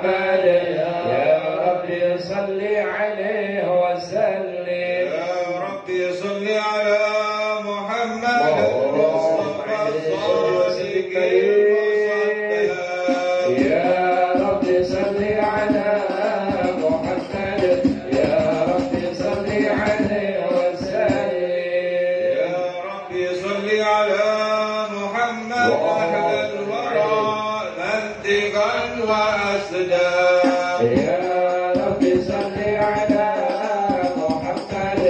محمد يا ربي صل عليه وسلم يا ربي صل على محمد المصطفى الصادق المصدق يا ربي صل على محمد يا ربي صل عليه وسلم يا ربي صل على محمد أحد الورى منطقا وأسدا يا ربي صل على محمد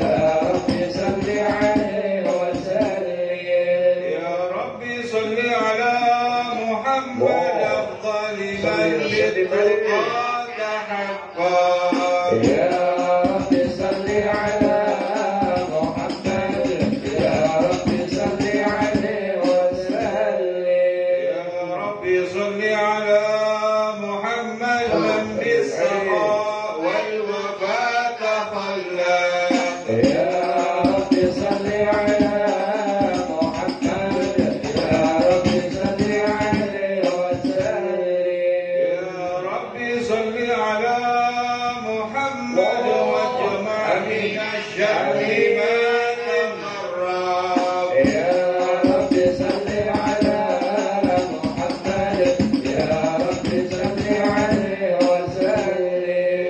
يا ربي صل عليه وسلم يا ربي صل على محمد أفضل من بتقاك حقا يا ربي صل على محمد يا ربي صل عليه وسلم يا ربي صل على محمد من بالسخاء والوفاء تخلى يا ربي صل على محمد يا ربي صل عليه وسلم يا ربي صل على محمد واجمع من الشر ما تمرى يا ربي صل على محمد يا ربي صل عليه وسلم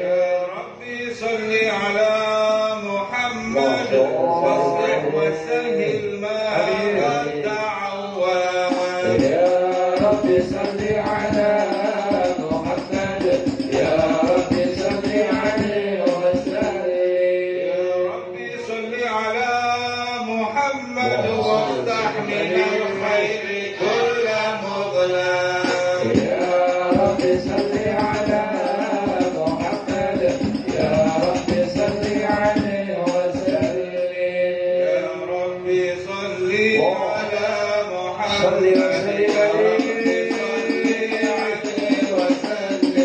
يا ربي صل على محمد واصلح وسهل ما تعود يا ربي صل على محمد يا ربي صل عليه وسلم يا ربي صل على محمد وافتح من الخير كل مظلم يا ربي صل على محمد يا ربي صل عليه وسلم يا ربي صل على صل محمد وسلم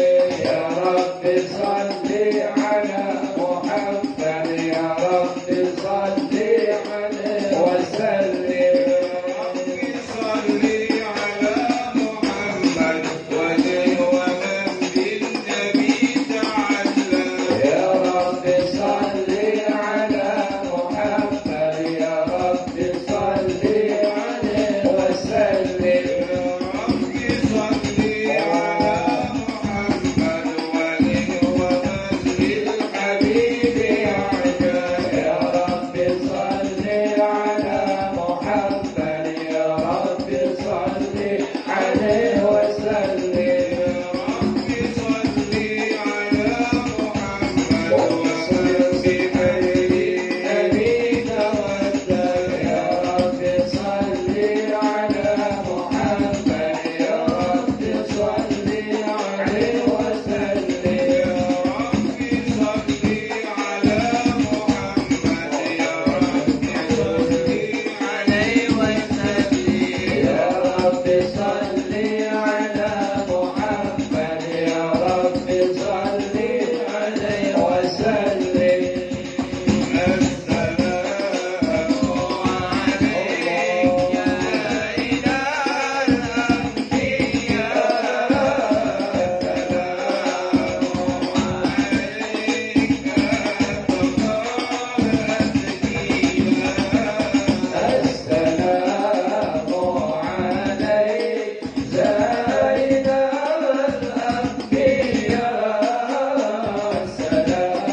يا ربي صل على محمد يا ربي صل عليه وسلم ربي صل على محمد ومن بالنبي تعلم يا ربي صل على محمد يا ربي صل عليه وسلم ربي صل على محمد ومن بالحبيب يعجب يا ربي صل على محمد يا ربي صل عليه وسلم ربي صل على محمد نبينا والدم يا ربي صل على محمد يا ربي صل عليه وسلم ربي صل على محمد يا ربي صل عليه وسلم يا ربي صل على محمد يا ربي صل عليه وسلم السلام عليك يا إله السلام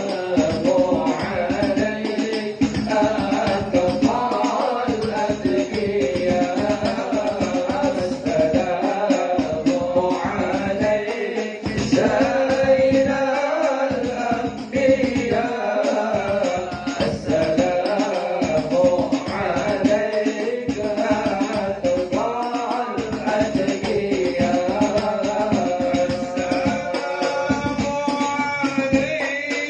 عليك زين الأنبياء السلام عليك أتقى الأتقياء السلام عليك زين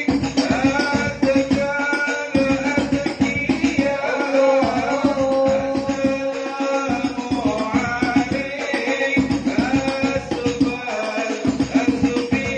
الأنبياء السلام عليك أتقى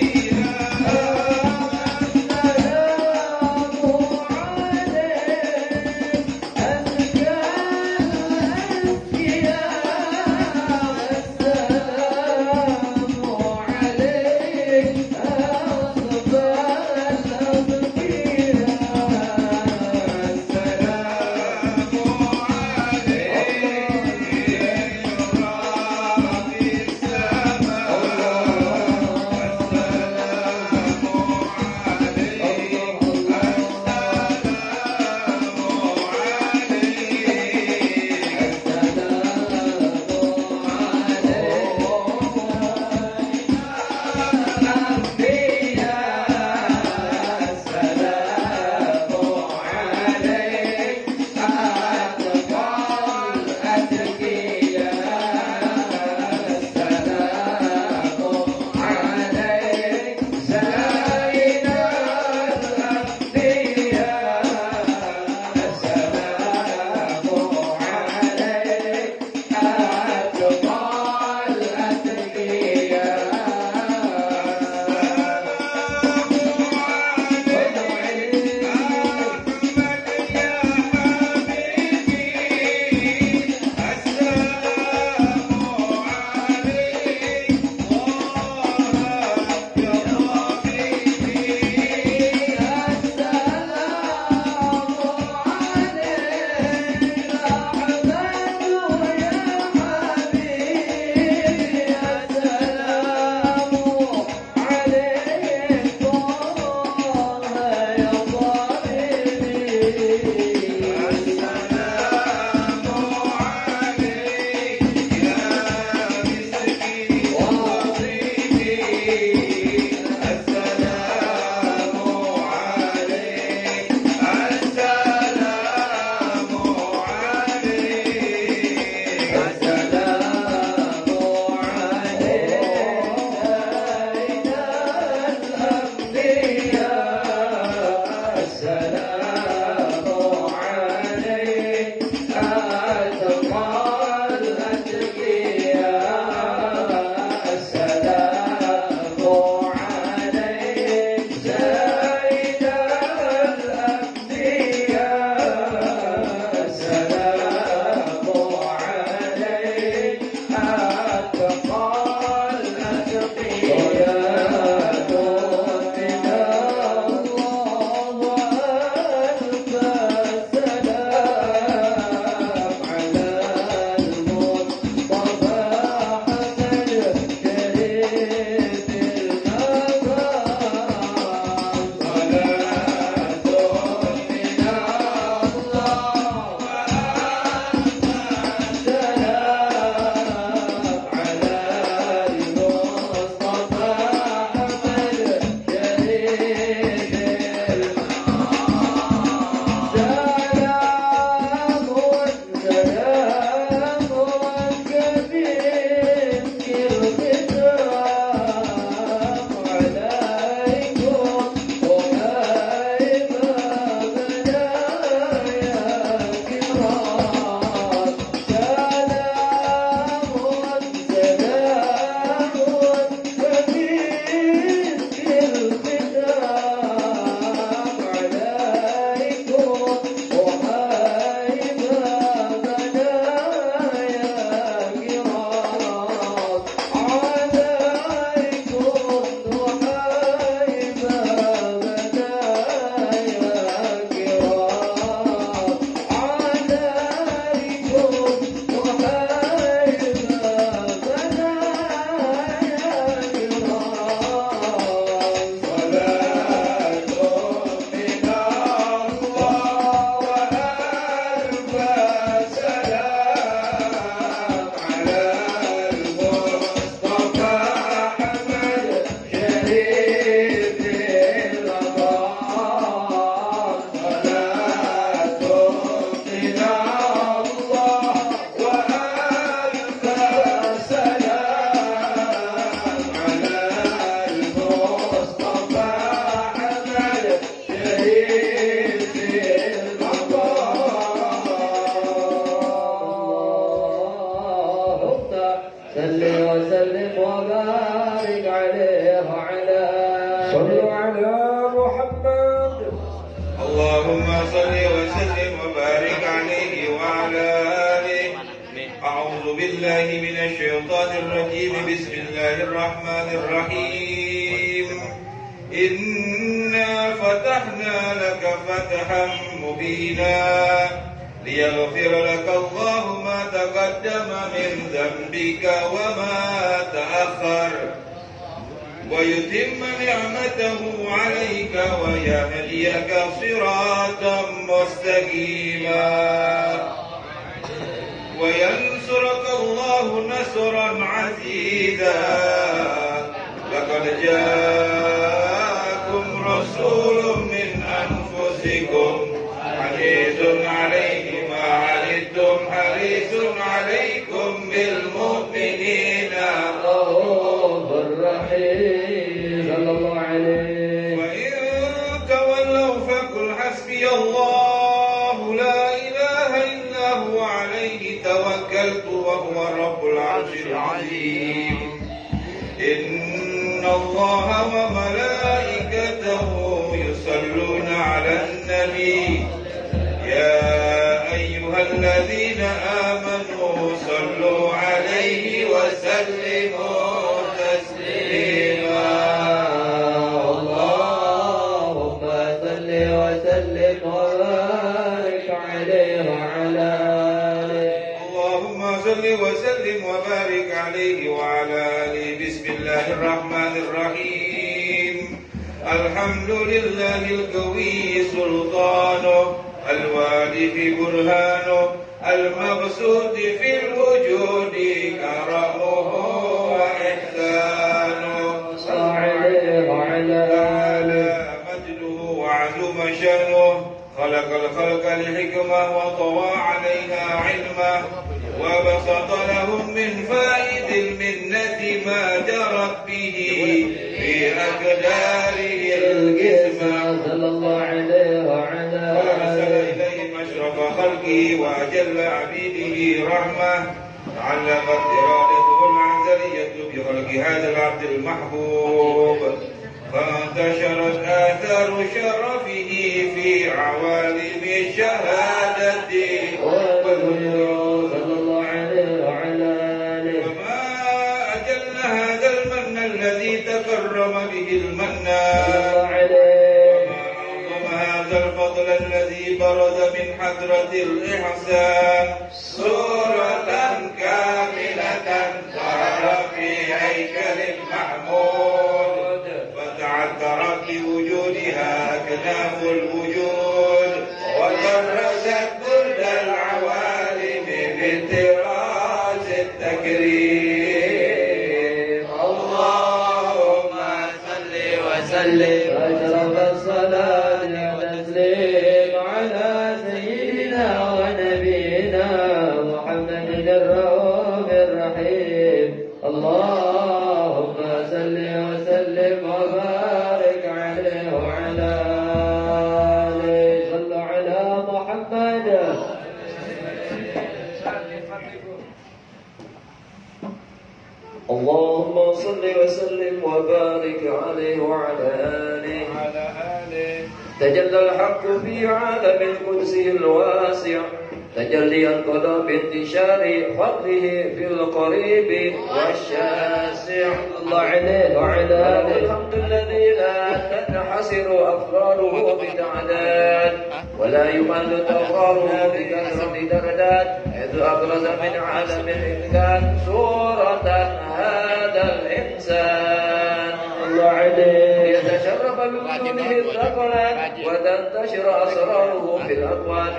اللهم صل وسلم وبارك عليه وعلى آله. أعوذ بالله من الشيطان الرجيم. بسم الله الرحمن الرحيم. إنا فتحنا لك فتحا مبينا ليغفر لك الله ما تقدم من ذنبك وما تأخر ويتم نعمته عليك ويهديك صراطا مستقيما وينصرك الله نصرا عزيزا. لقد جاءكم رسول من أنفسكم عزيز عليه ما عنتم حريص عليكم بالمؤمنين رؤوف رحيم صلى الله عليه. وإن تولوا فقل حسبي الله لا إله إلا هو عليه توكلت وهو رب العرش العظيم. إن الله وملائكته يصلون على النبي يا أيها الذين آمنوا صلوا عليه وسلموا تسليما. اللهم صل وسلم وبارك عليه وعلى آله. اللهم صل وسلم وبارك عليه وعلى آله. بسم الله الرحمن الرحيم. الحمد لله القوي سلطانه الوالي برهانه المبسوط في الوجود كرمه وإحسانه. خلق الخلق لحكمة وطوى عليها علما وبسط لهم من فائد المنة ما جرت به في أقداره القسمة صلى الله عليه وعلى وأرسل إليهم أشرف خلقه وأجل عبيده رحمة علقت إرادته العزلية بخلق هذا العبد المحبوب فانتشرت آثار شرفه في عوالم الشهادة صلى الله عليه وعلى آله. وما أجل هذا المن الذي تكرم به المنان وما أعظم هذا الفضل الذي برز من حضرة الإحسان سورة كاملة ظهر في هيكل محمود فتعثرت بوجودها أكناف الوجود ودرست برد العوالم بطراز التكريم. اللهم صل وسلم أشرف الصلاة والتسليم على سيدنا ونبينا محمد الرؤوف الرحيم. اللهم صل وسلم وبارك عليه وعلى آله. صلوا على محمد. اللهم صل وسلم وبارك عليه وعلى آله. تجلى الحق في عالم الكرسي الواسع تجليا قضى بانتشار فضله في القريب والشاسع. الله عليه وعلى آله. الحمد الذي لا تنحصر أفراده بتعداد ولا يمل تفراره بكثرة درجات إذ أبرز من عالم الإمكان صورة هذا الإنسان. الله عليه. يتشرف بوجوده الثقلات وتنتشر أسراره في الأكوان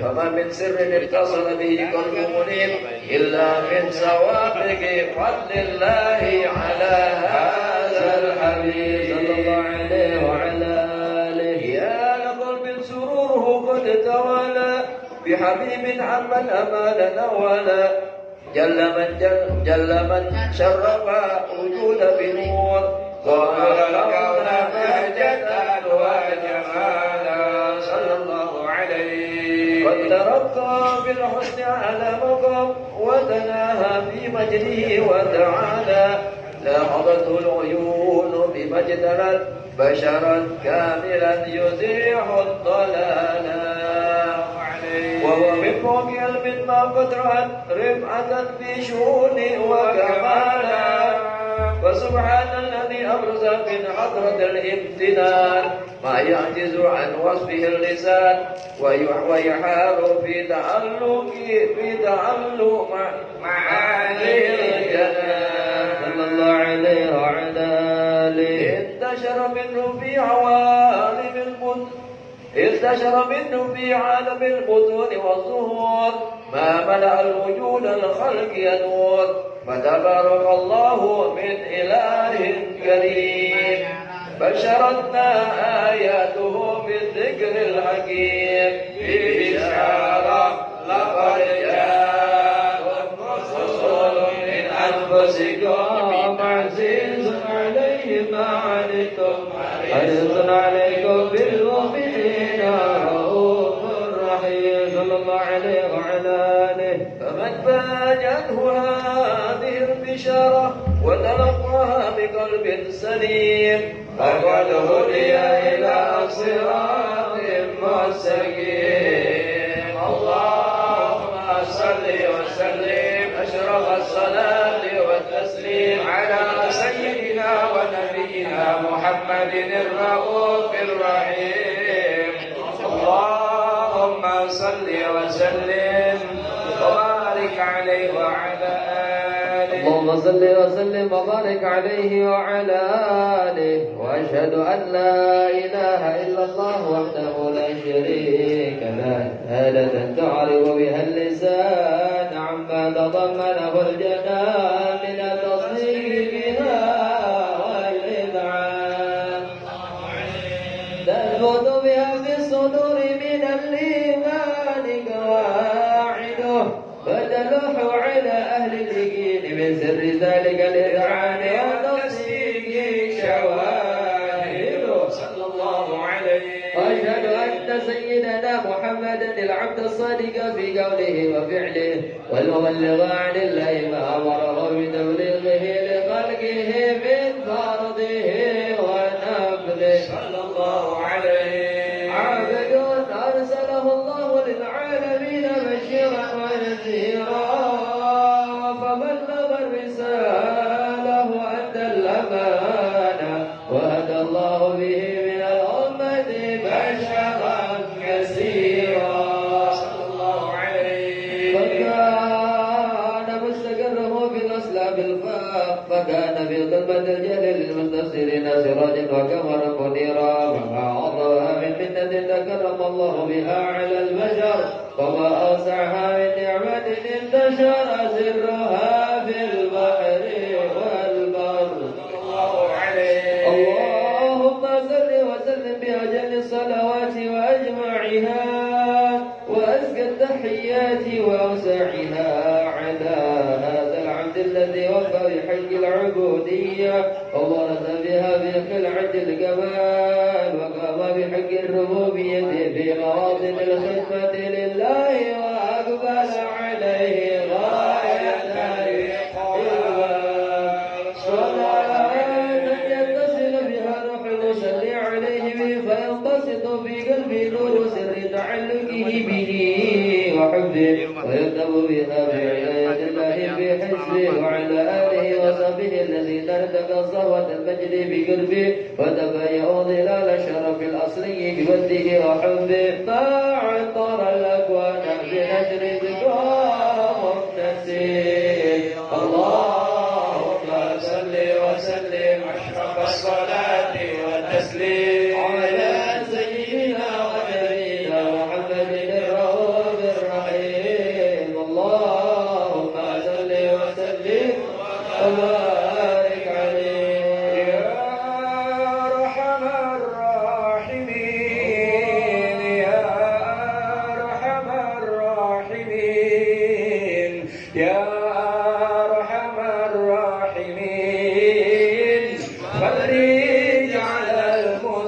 فما من سر اتصل به قلب منيب إلا من سوابق فضل الله على هذا الحبيب صلى الله عليه وعلى آله. يا لقلب سروره قد توالى بحبيب عمن أمان نوالا جل من شرف وجود بنور ظهر الكون بهجة وجمالا صلى الله عليه. قد ترقى بالحسن على مقام وتناهى في مجده وتعالى لاحظته العيون بما اجترت بشرا كاملا يزيح الضلالا وهو من فوق علم ما قد رأت رفعة في شؤون وكمالا. فسبحان الذي أبرز من حضرة الامتنان ما يعجز عن وصفه اللسان ويحار في تعلق معاني الجنان صلى الله عليه وعلى آله. انتشر منه في عالم البطون والظهور ما ملأ الوجود الخلق ينور فتبارك الله من إله كريم. بشرتنا آياته بالذكر الحكيم ببشارة لقد جاءكم رسول من أنفسكم عزيز عليه ما عنتم حريص عليكم بالمؤمنين رؤوف رحيم صلى الله عليه وعلى آله. فمن فاجأته هذه البشارة وتلقاها بقلب سليم فقد هدي إلى صراط مستقيم. اللهم صل وسلم أشرف الصلاة والتسليم على سيدنا ونبينا محمد الرؤوف الرحيم. اللهم صل وسلم وبارك عليه وعلى آله. اللهم صل وسلم وبارك عليه وعلى آله. وأشهد أن لا إله إلا الله وحده لا شريك له شهادة تعرف بها اللسان عما تضمنه الجنان من التصديق بها والإذعان تثبت بها في الصلاة سيدنا محمدا العبد الصادق في قوله وفعله والمبلغ عن الله ما أمره بتبليغه لخلقه من فرضه ونفله صلى الله عليه. عبد أرسله الله للعالمين بشيرا ونذيرا فبلغ الرسالة وأدى الأمانة وهدى الله به من الأمة بشرا كثيرا صلى الله عليه. فكان مستقره في الأصلاب الفاق فكان في ظلمة الجهل للمستبصرين سراجا وقمرا منيرا وما أعظمها من منة تكرم الله بها على البشر وما أوسعها من نعمة انتشر سرها في البحر والبر. الله عليه. اللهم صل وسلم بأجل الصلوات وأجمعها وأزكى التحيات وأوسعها على هذا العبد الذي وفى بحق العبودية وورث بها بخلعة الكمال وقام بحق الربوبية في مواطن الخدمة لله وأقبل عليه غاية الإقبال. صلاة يتصل بها روح المصلي عليه به فينبسط في قلبه نور سر تعلقه به وحبه ويكتب بها بعناية الله في حزبه وعلى آله وصحبه الذين ارتقى صهوة المجد بقلبه وتبيعوا ظلال الشرف الأصلي بوده وحبه ما عطر الأكوان بنشر ذكرهم نسير. اللهم صل وسلم أشرف الصلاة والتسليم على سيدنا ونبينا محمد الرؤوف الرحيم. اللهم صل وسلم وبارك عليه. يا أرحم الراحمين يا أرحم الراحمين يا أرحم الراحمين فرج على المؤمنين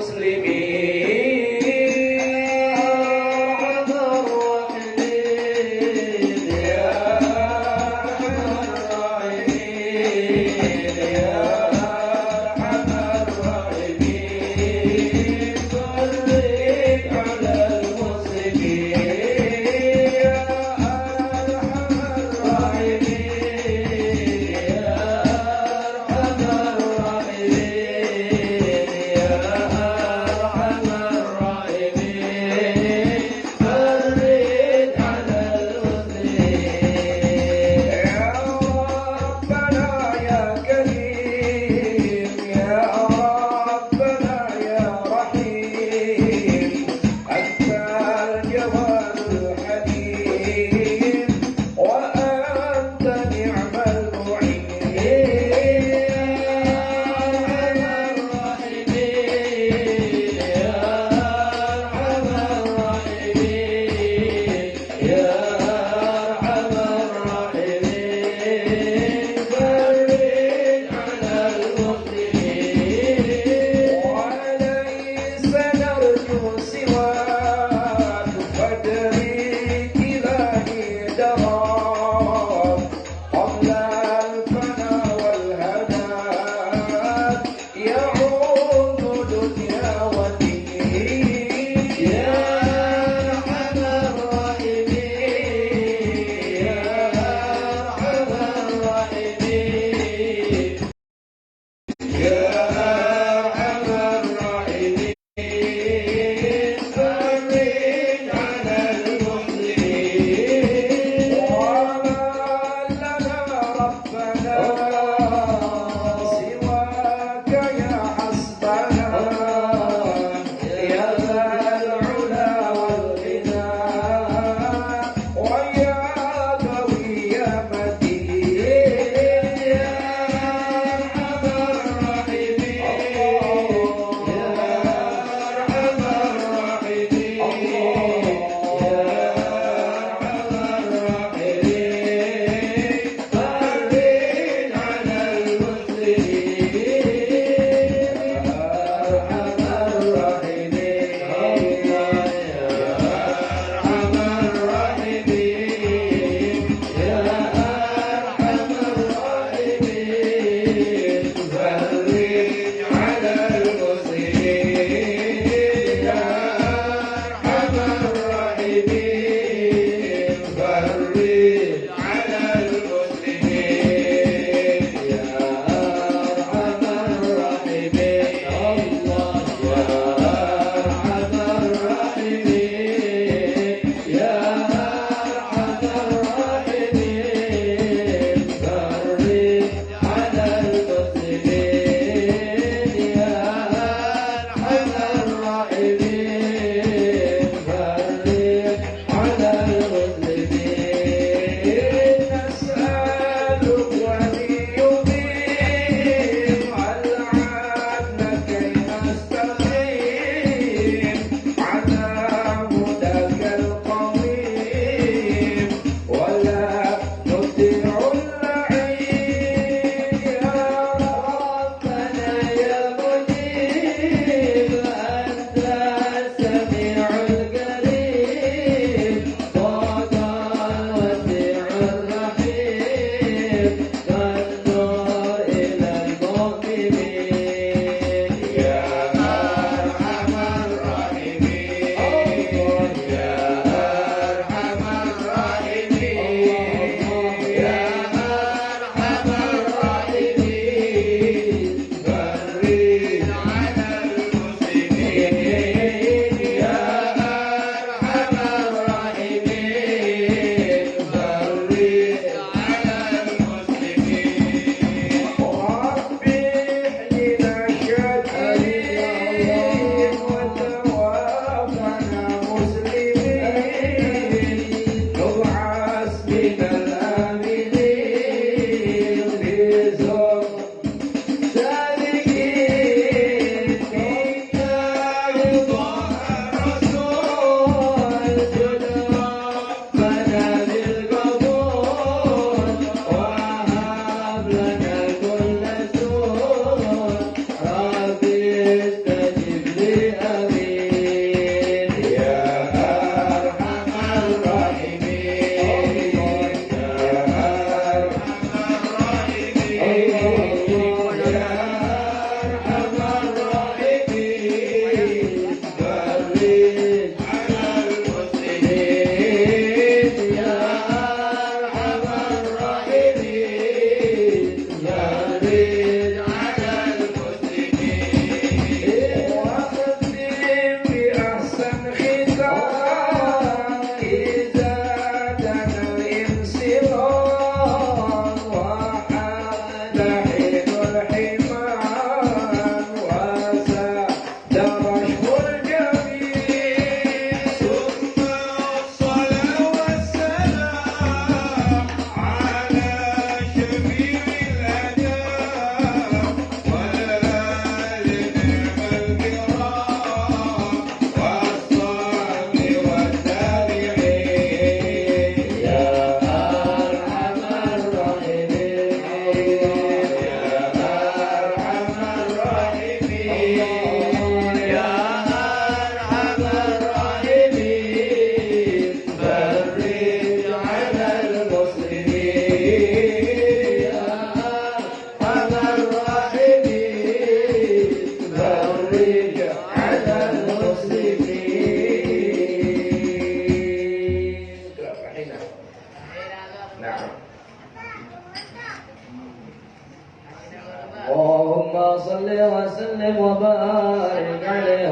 اللهم صل وسلم وبارك عليه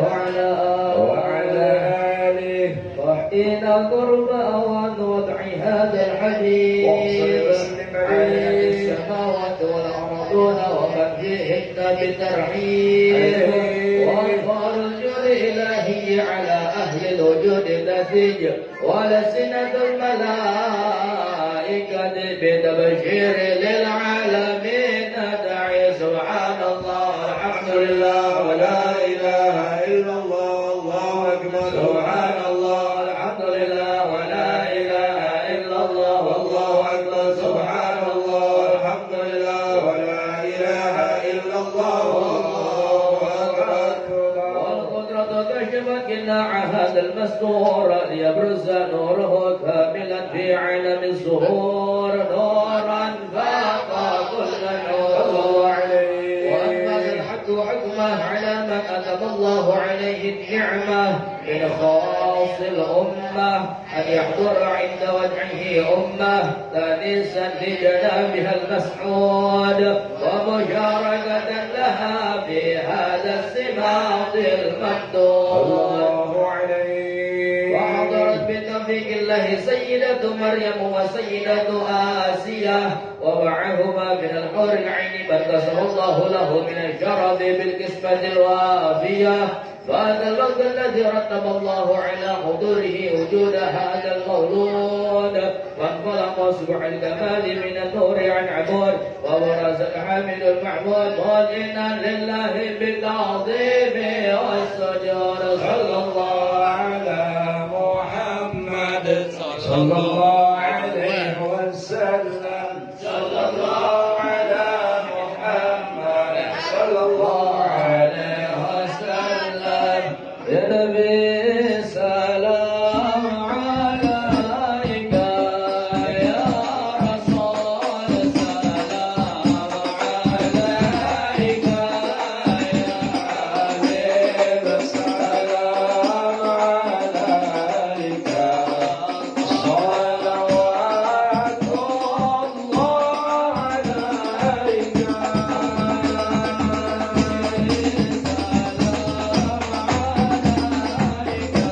وعلى آله وحين قربا ووضع هذا الحديث على السماوات والأرضون ومن فيهن بترحيب والفرج الإلهي على أهل الوجود النسيج ولسنة الملائكة بتبشير للعالمين دعي سبحان الله الحمد لله ولا إله إلا الله الله أكبر سبحان الله الحمد لله ولا إله إلا الله والله أكبر سبحان الله الحمد لله ولا إله إلا الله والله أكبر والقدرة كشفت قناع هذا المستور ليبرز نوره كاملا في عالم الظهور نورا فاق كل نور وأنفذ الحق حكمه على من أتم الله عليه النعمة من خاص الأمة أن يحضر عند وجهه أمة تانسا لجنابها المسعود ومشاركة لها في هذا السماط الممدود الله عليه وحضرت بتوفيق الله سيدة مريم وسيدة آسيا ومعهما من الحور العين من كسر الله له من الشرف بالقسمة الوافية فهذا الوقت الذي رتب الله على حضوره وجود هذا المولود وانطلق سبح الكمال من النور عن عبود وبرز الحامد المعبود مؤذنا لله بالتعظيم والسجود صلى الله على محمد صلى الله عليه وسلم صلى الله على محمد صلى الله عليه وسلم يا نبي سلام عليك يا رسول سلام عليك يا حبيب سلام عليك صلوات الله عليك سلام عليك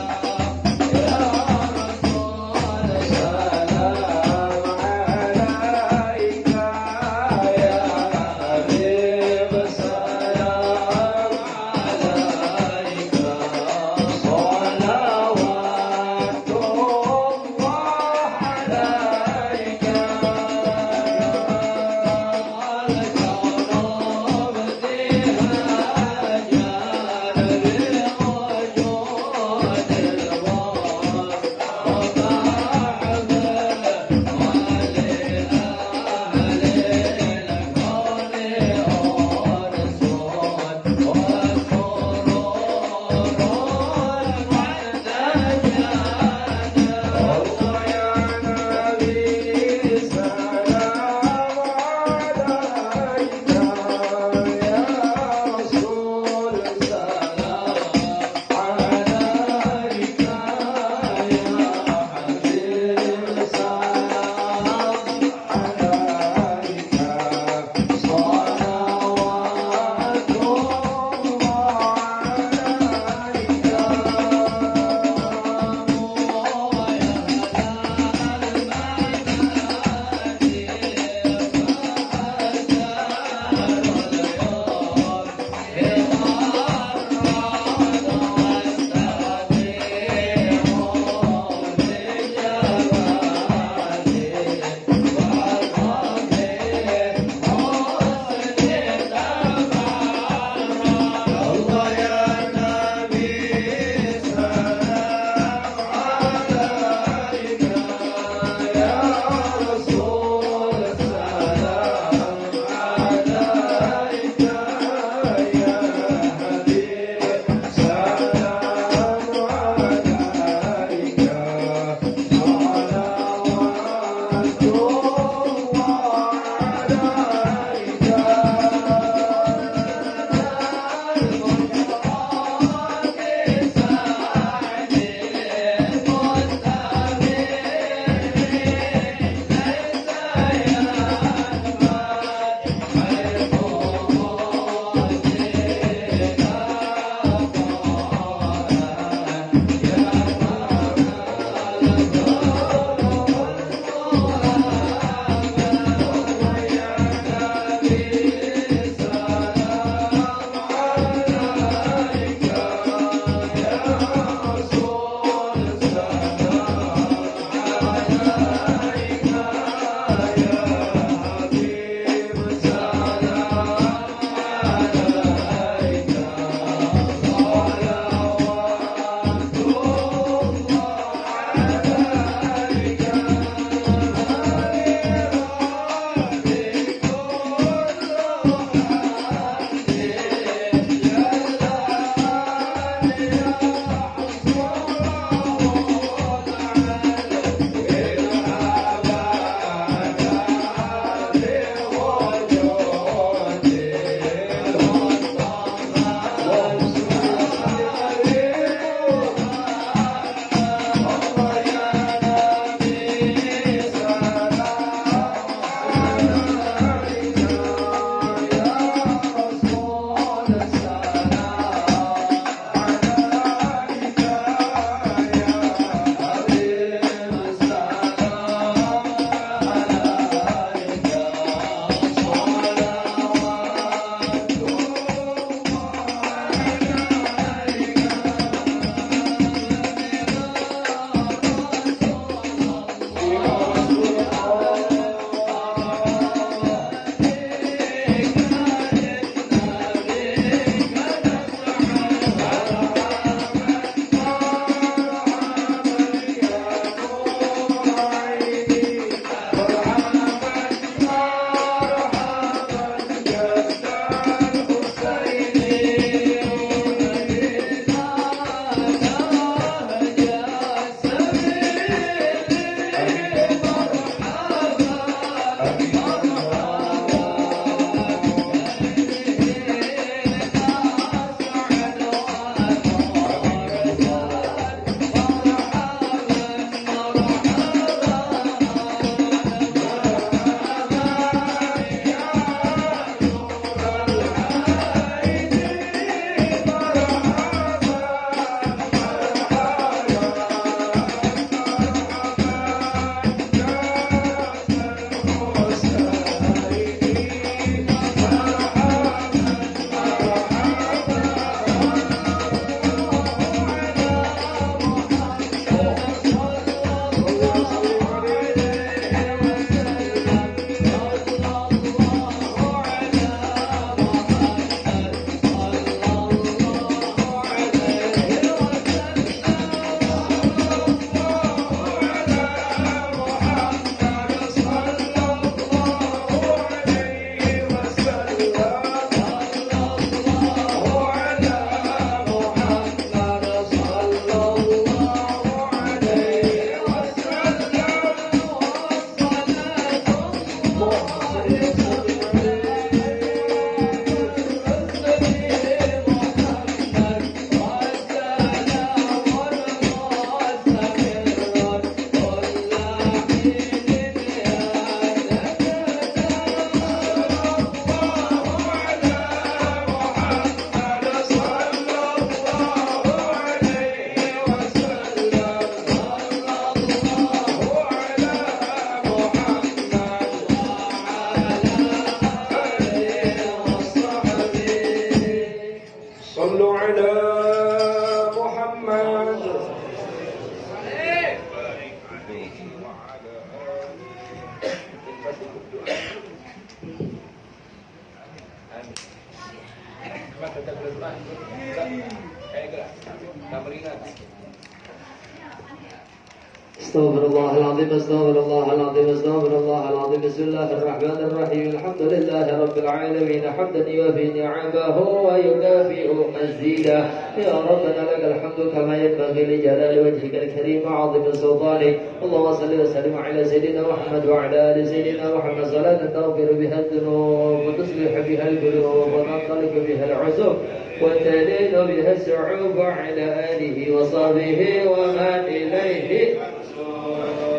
استغفر الله العظيم استغفر الله العظيم استغفر الله العظيم. بسم الله الرحمن الرحيم. الحمد لله رب العالمين حمدا يوافي نعمه ويكافئ مزيدا. يا ربنا لك الحمد كما ينبغي لجلال وجهك الكريم وعظيم سلطانك. اللهم صل وسلم على سيدنا محمد وعلى ال سيدنا محمد صلاة تغفر بها الذنوب وتصلح بها القلوب وتنطلق بها العزوب وتلين بها السعوب على آله وصحبه ومن إليه.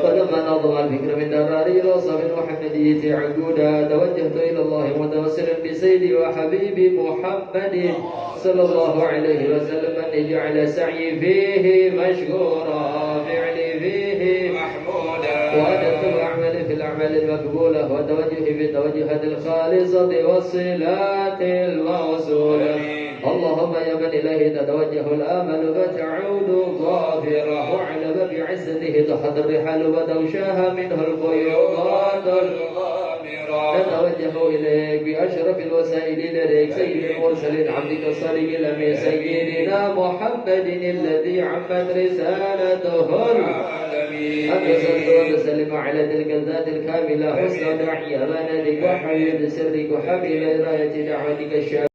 فلما نظم الفكر من دراري الوصف المحمدية عقودا توجهت إلى الله متوسلا بسيدي وحبيبي محمد صلى الله عليه وسلم أن يجعل سعي فيه مشكورا فعلي فيه محمودا وأن أكتب أعمالي في الأعمال المقبولة وتوجهي في التوجهات الخالصة والصلات الموصولة. اللهم يا من إليه تتوجه الآمل فتعود ظافرة وعلى باب عزته تحت الرحال وتوشاها منه الفيوضات الغامرة. نتوجه إليك بأشرف الوسائل إليك سيد المرسلين عبدك الصالح الأمين سيدنا محمد الذي عمت رسالته العالمين. أن تصل وتسلم على تلك الذات الكاملة حسن داعي أمانتك وحبيب سرك وحبيب راية دعوتك الشاملة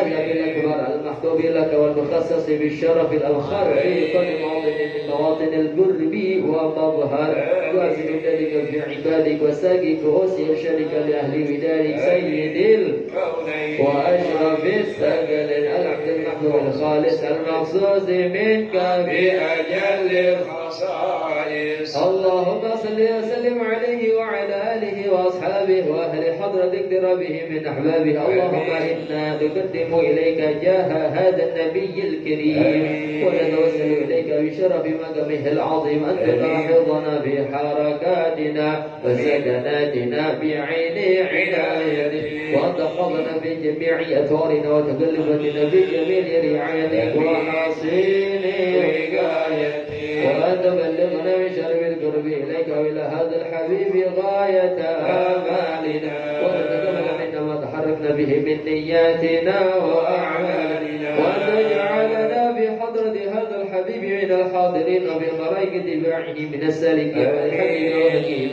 النبي الأكبر المحبوب لك والمخصص بالشرف الأبخر في كل موطن من مواطن البر بي ومظهر واسم ذلك في عبادك وساقك وأوصي إرشادك لأهل ودارك سيد الكونين وأشرف الثقل العبد المحبوب الخالص المخصوص منك بأجل الخصائص. اللهم صل وسلم عليه وعلى آله وأصحابه وأهل حضرة اقترابه من أحبابه. اللهم إنا نقدم إليك جاه هذا النبي الكريم ونتوسل إليك بشرف مقامه العظيم أن تلاحظنا في حركاتنا وسكناتنا بعين عنايتك، وأن تحفظنا في جميع أثارنا وتكلفتنا في جميع رعايتك وحصين وقايتك، وأن تبلغنا من شرف القرب إليك وإلى هذا الحبيب غاية آمالنا، وأن تقبل منا ما تحركنا به من نياتنا وأعمالنا، وأن تجعلنا في حضرة هذا الحبيب من الحاضرين وفي مرائك اتباعه من السالكين والحمد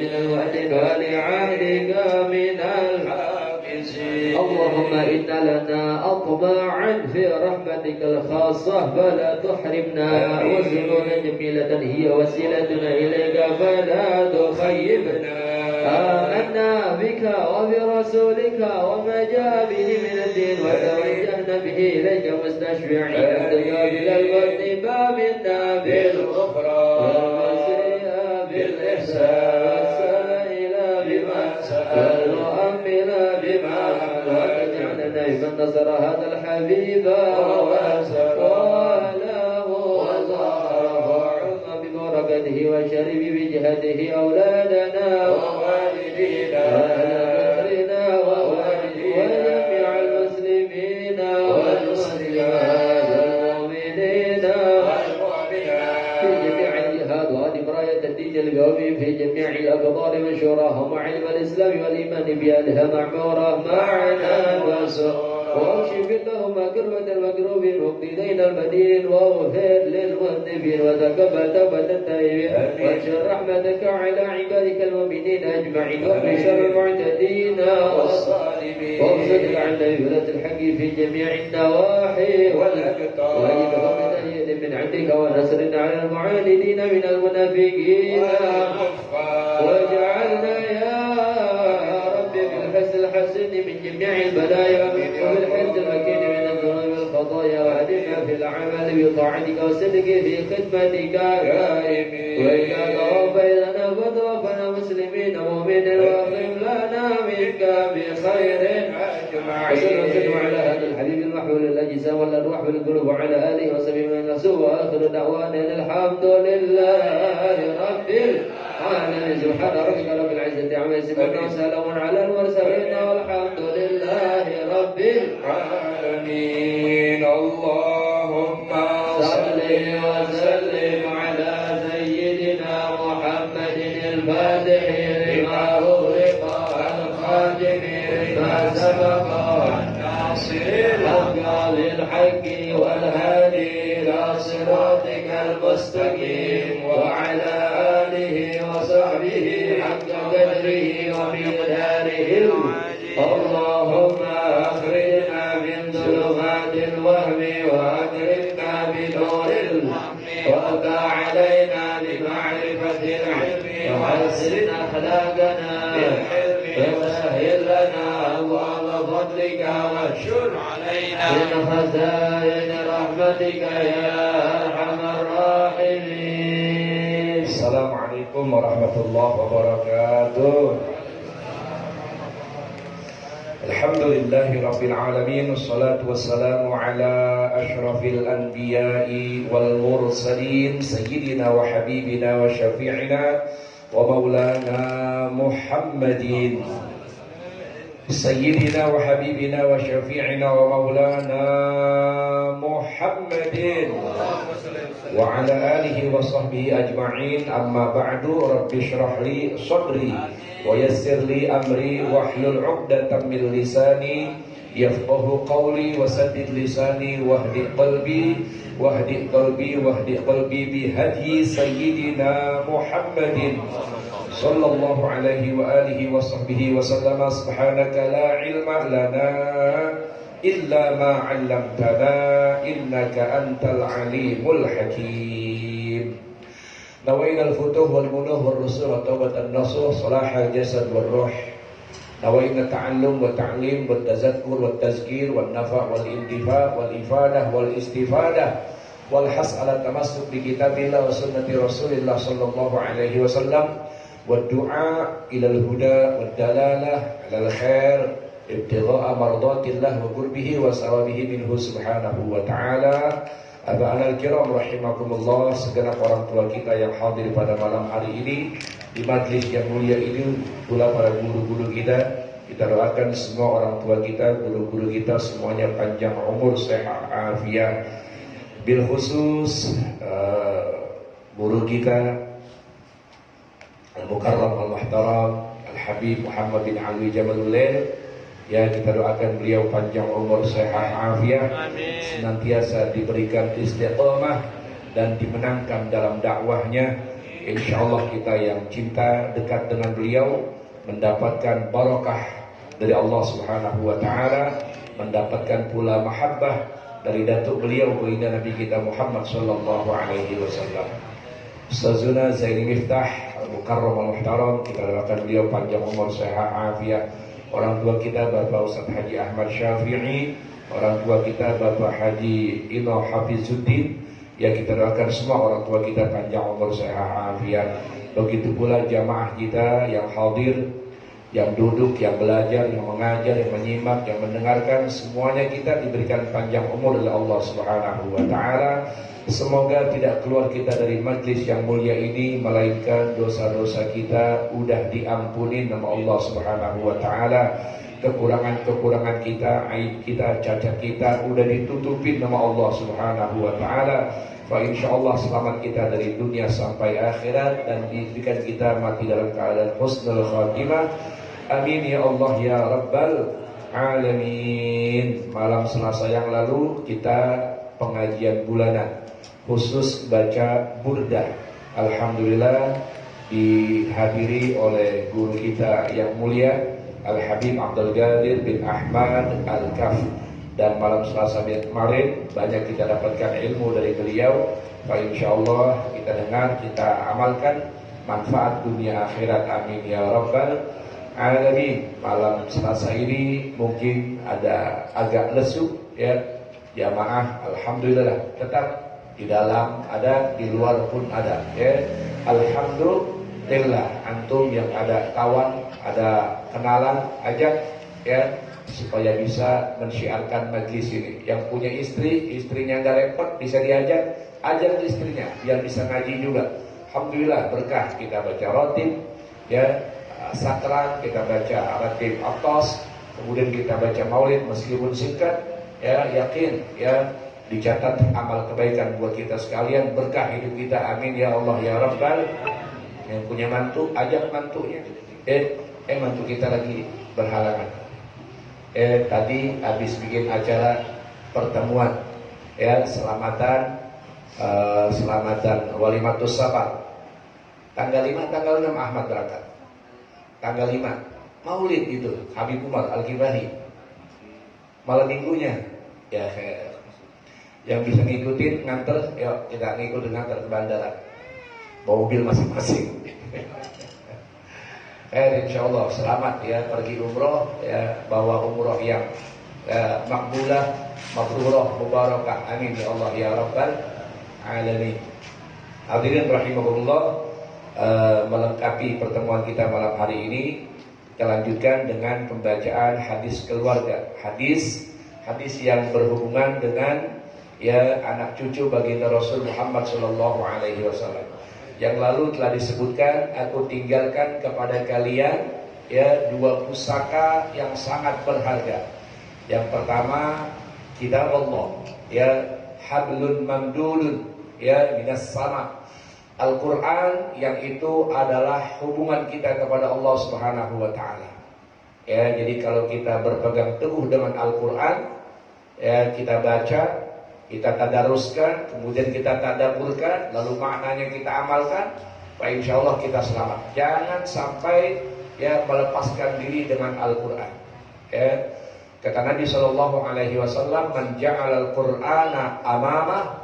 من الوالدين ولعهدك من الحافظين. اللهم إن لنا أطماعا في رحمتك الخاصة فلا تحرمنا، وزنونا جميلة هي وسيلتنا إليك فلا تخيبنا. آمنا بك وبرسولك وما جاء به من الدين، وتوجهنا به إليك مستشفعين قابل الواتباع منا بالغفران والمسيء بالإحسان والسائل بما والمؤمن بما وتجعلنا من نصر هذا الحبيب وله وزاره وعظم ببركته وشرب بجهته أولادنا ووالدينا وأهلنا وجميع المسلمين والمسلمات والمؤمنين والمؤمنات في جميع الجهاد وهذه براية الدين القومي في جميع الأقطار والشورى وعلم الإسلام والإيمان بأهلها معمورة معنا وسرورا، واكشف اللهم كربة المكروبين واقضي المدين واغفر للمذنبين وتقبل توبة التائبين وانشر رحمتك على عبادك المؤمنين أجمعين واقضي شر المعتدين والصالمين وابسط عنا بولاة الحق في جميع النواحي والأقطار وأيدهم بتأييد من عندك ونصر على المعاندين من المنافقين واجعلنا يا رب بالحسن الحسن من جميع البلايا وبالحفظ المكين من الذنوب والخطايا، وأهدنا في العمل بطاعتك وصدق في خدمتك غائبين، وإذا توفيتنا فتوفنا مسلمين مؤمنين واختم لنا منك بخير أجمعين. وسلم على هذا الحبيب المحمول الأجسام والأرواح والقلوب وعلى آله وصحبه من نفسه، وآخر دعوانا الحمد لله رب العالمين. سبحان ربك رب العزة عما يصفون وسلام على المرسلين والحمد لله رب العالمين. اللهم صل وسلم على سيدنا محمد الفاتح لما أغلق الخاتم لما سبق الناصر الحق بالحق والهادي إلى صراطك المستقيم وعلى آله وصحبه حق قدره ومقداره. اللهم أخرجنا من ظلمات الوهم وأكرمنا بنور الفهم وأبقى علينا بمعرفة العلم وحسن أخلاقنا بالحلم وسهل لنا أبواب فضلك وانشر علينا من خزائن رحمتك يا أرحم الراحمين. السلام عليكم ورحمة الله وبركاته. الحمد لله رب العالمين والصلاة والسلام على أشرف الأنبياء والمرسلين سيدنا وحبيبنا وشفيعنا ومولانا محمد سيدنا وحبيبنا وشفيعنا ومولانا محمد وعلى آله وصحبه أجمعين. أما بعد رب اشرح لي صدري ويسر لي أمري واحلل عقدة من لساني يفقه قولي وسدد لساني واهد قلبي بهدي سيدنا محمد صلى الله عليه وآله وصحبه وسلم. سبحانك لا علم لنا إلا ما علمتنا إنك أنت العليم الحكيم. نوينا الفتوح والمنوح والرسول والتوبة النصوح صلاح الجسد والروح. نوينا التعلم والتعليم والتذكر والتذكير والنفع والانتفاع والإفادة والاستفادة wal has ala tamassuk bi kitabillah wa sunnati Rasulillah sallallahu alaihi wasallam wa du'a ila al-huda wa dalalah ala al-khair ibtigha'a mardatillah wa qurbihi wa sawabihi minhu subhanahu wa ta'ala. Aba'ana al-kiram rahimakumullah, segenap orang tua kita yang hadir pada malam hari ini di majlis yang mulia ini, pula para guru-guru kita. Kita doakan semua orang tua kita, guru-guru kita semuanya panjang umur, sehat, afiat. Bil khusus guru kita Al-Mukarram Al-Muhtaram Al-Habib Muhammad bin Alwi Jamalulail, ya kita doakan beliau panjang umur, sehat, afiat, senantiasa diberikan istiqamah dan dimenangkan dalam dakwahnya. Insyaallah kita yang cinta dekat dengan beliau mendapatkan barakah dari Allah Subhanahu wa taala, mendapatkan pula mahabbah dari datuk beliau baginda Nabi kita Muhammad sallallahu alaihi wasallam. Ustazuna Zaini Miftah Al-Mukarram Al-Muhtaram, kita doakan beliau panjang umur, sehat, afiat. Orang tua kita Bapak Ustaz Haji Ahmad Syafi'i, orang tua kita Bapak Haji Ino Hafizuddin, ya kita doakan semua orang tua kita panjang umur, sehat, afiat. Begitu pula jamaah kita yang hadir, yang duduk, yang belajar, yang mengajar, yang menyimak, yang mendengarkan, semuanya kita diberikan panjang umur oleh Allah Subhanahu wa taala. Semoga tidak keluar kita dari majlis yang mulia ini melainkan dosa-dosa kita udah diampuni nama Allah Subhanahu wa taala. Kekurangan-kekurangan kita, aib kita, cacat kita udah ditutupin nama Allah Subhanahu wa taala. Fa insyaallah selamat kita dari dunia sampai akhirat dan diberikan kita mati dalam keadaan husnul khatimah. Amin ya Allah ya Rabbal alamin. Malam Selasa yang lalu kita pengajian bulanan khusus baca burdah. Alhamdulillah dihadiri oleh guru kita yang mulia Al-Habib Abdul Qadir bin Ahmad Al-Kaf. Dan malam Selasa kemarin banyak kita dapatkan ilmu dari beliau. Pak insyaallah kita dengar, kita amalkan, manfaat dunia akhirat. Amin ya Rabbal alamin. Malam Selasa ini mungkin ada agak lesu ya jamaah. Alhamdulillah tetap di dalam ada, di luar pun ada ya. Alhamdulillah, antum yang ada kawan, ada kenalan, ajak ya supaya bisa mensyiarkan majlis ini. Yang punya istri, istrinya nggak repot, bisa diajak, ajak istrinya biar bisa ngaji juga. Alhamdulillah berkah, kita baca rotib ya, sakran, kita baca rotib atas, kemudian kita baca maulid meskipun singkat ya, yakin ya dicatat amal kebaikan buat kita sekalian, berkah hidup kita. Amin ya Allah ya Rabbal. Yang punya mantu, ajak mantunya. Mantu kita lagi berhalangan. Tadi habis bikin acara pertemuan ya, selamatan Walimatus Safar. Tanggal 5, tanggal 6 Ahmad berangkat. Tanggal 5 Maulid itu Habib Umar Al-Kibahi. Malam minggunya ya, yang bisa ngikutin nganter, yuk kita ngikutin nganter ke bandara, bawa mobil masing-masing. Insyaallah selamat ya pergi umroh ya, bawa umroh yang makbulah, mabrurah, mubarakah. Amin ya Allah ya Rabbal alamin. Hadirin rahimahullah, melengkapi pertemuan kita malam hari ini, kita lanjutkan dengan pembacaan hadis keluarga, hadis yang berhubungan dengan ya anak cucu baginda Rasul Muhammad sallallahu alaihi wasallam. Yang lalu telah disebutkan, aku tinggalkan kepada kalian ya dua pusaka yang sangat berharga. Yang pertama kitab Allah ya, hablun mamdulun ya minas sama. Al-Quran yang itu adalah hubungan kita kepada Allah Subhanahu wa taala. Ya, jadi kalau kita berpegang teguh dengan Al-Quran ya, kita baca, kita tadaruskan, kemudian kita tadabburkan, lalu maknanya kita amalkan, Pak insyaallah kita selamat. Jangan sampai ya melepaskan diri dengan Al-Quran. Ya, kata Nabi sallallahu alaihi wasallam, "Man ja'ala al-Qur'ana amama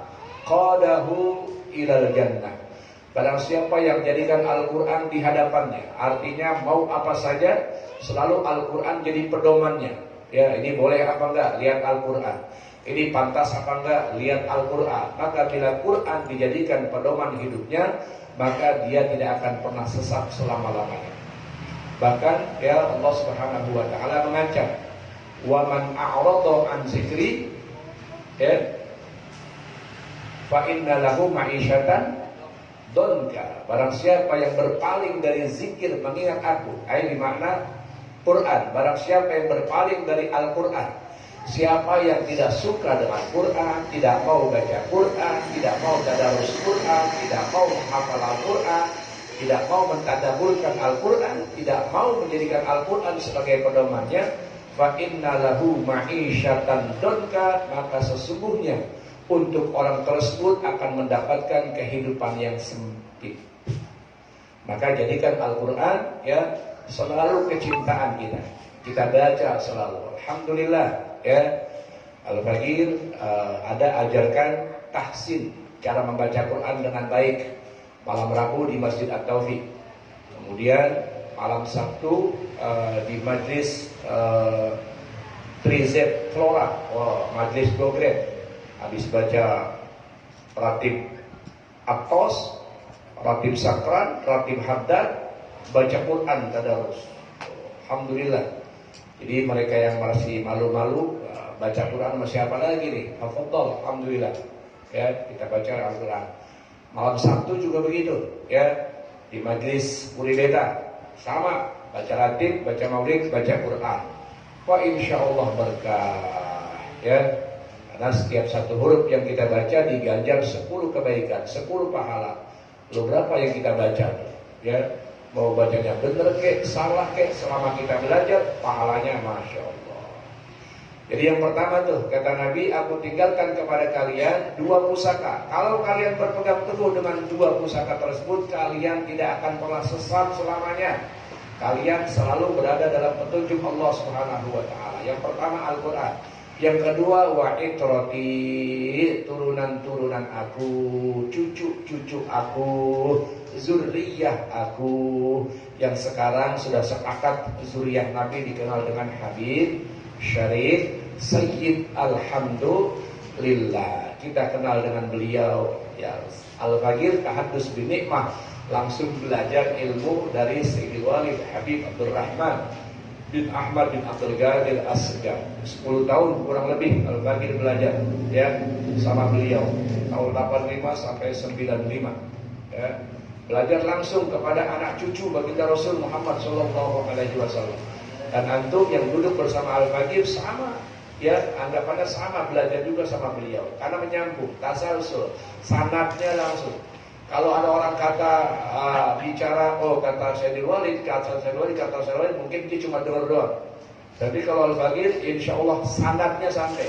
qadahu ilal jannah." Barang siapa yang jadikan Al-Quran di hadapannya, artinya mau apa saja selalu Al-Quran jadi pedomannya, Ya, ini boleh apa enggak? Lihat Al-Quran. Ini pantas apa enggak? Lihat Al-Quran. Maka bila Quran dijadikan pedoman hidupnya, maka dia tidak akan pernah sesat selama-lamanya. Bahkan ya Allah Subhanahu wa taala mengancam, "Wa man a'rada an zikri ya fa inna lahu ma'isyatan donka." Barang siapa yang berpaling dari zikir mengingat aku, ayat bermakna Quran. Barang siapa yang berpaling dari Al-Quran, siapa yang tidak suka dengan Quran, tidak mau baca Quran, tidak mau tadarus Quran, tidak mau menghafal Al-Quran, tidak mau mentadabburkan Al-Quran, tidak mau menjadikan Al-Quran sebagai pedomannya, fa inna lahu ma'isyatan donka, maka sesungguhnya untuk orang tersebut akan mendapatkan kehidupan yang sempit. Maka jadikan Al-Quran ya selalu kecintaan kita. Kita baca selalu. Alhamdulillah ya. Al-Fagir ada ajarkan tahsin, cara membaca Quran dengan baik. Malam Rabu di Masjid At-Taufiq. Kemudian malam Sabtu di Majlis 3Z Flora, Majlis Progres. Habis baca Ratib Aptos, Ratib Sakran, Ratib Haddad, baca Quran tadarus. Alhamdulillah. Jadi mereka yang masih malu-malu baca Quran masih apa lagi nih? Hafadhal, alhamdulillah. Ya, kita baca Al-Quran. Malam Sabtu juga begitu, ya. Di Majlis Puribeta sama, baca Ratib, baca Maulid, baca Quran. Wah, insyaallah berkah, ya. Karena setiap satu huruf yang kita baca diganjar 10 kebaikan, 10 pahala. Lo berapa yang kita baca, ya? Mau bacanya bener kek, salah kek, selama kita belajar pahalanya Masya Allah. Jadi yang pertama tuh kata Nabi, aku tinggalkan kepada kalian 2 pusaka. Kalau kalian berpegang teguh dengan 2 pusaka tersebut, kalian tidak akan pernah sesat selamanya. Kalian selalu berada dalam petunjuk Allah Subhanahu wa taala. Yang pertama Al-Quran. Yang kedua wa itrati, turunan-turunan aku, cucu-cucu aku, zuriyah aku. Yang sekarang sudah sepakat zuriyah Nabi dikenal dengan Habib Syarif Sayyid Alhamdulillah. Kita kenal dengan beliau ya, Al-Fagir Tahadus bin Nikmah, langsung belajar ilmu dari Sayyidil Walid Habib Abdurrahman bin Ahmad bin Abdul Qadir As-Segar. 10 tahun kurang lebih Al-Fagir belajar ya sama beliau tahun 85 sampai 95 ya. Belajar langsung kepada anak cucu baginda Rasul Muhammad sallallahu alaihi wasallam. Dan antum yang duduk bersama Al-Fagir sama, ya anggapannya sama, belajar juga sama beliau. Karena menyambung, tasalsul, sanadnya langsung. Kalau ada orang kata bicara, oh kata Sayyidil Walid, kata Sayyidil Walid, mungkin dia cuma dengar doang. Tapi kalau Al-Fagir, insya Allah sanadnya sampai.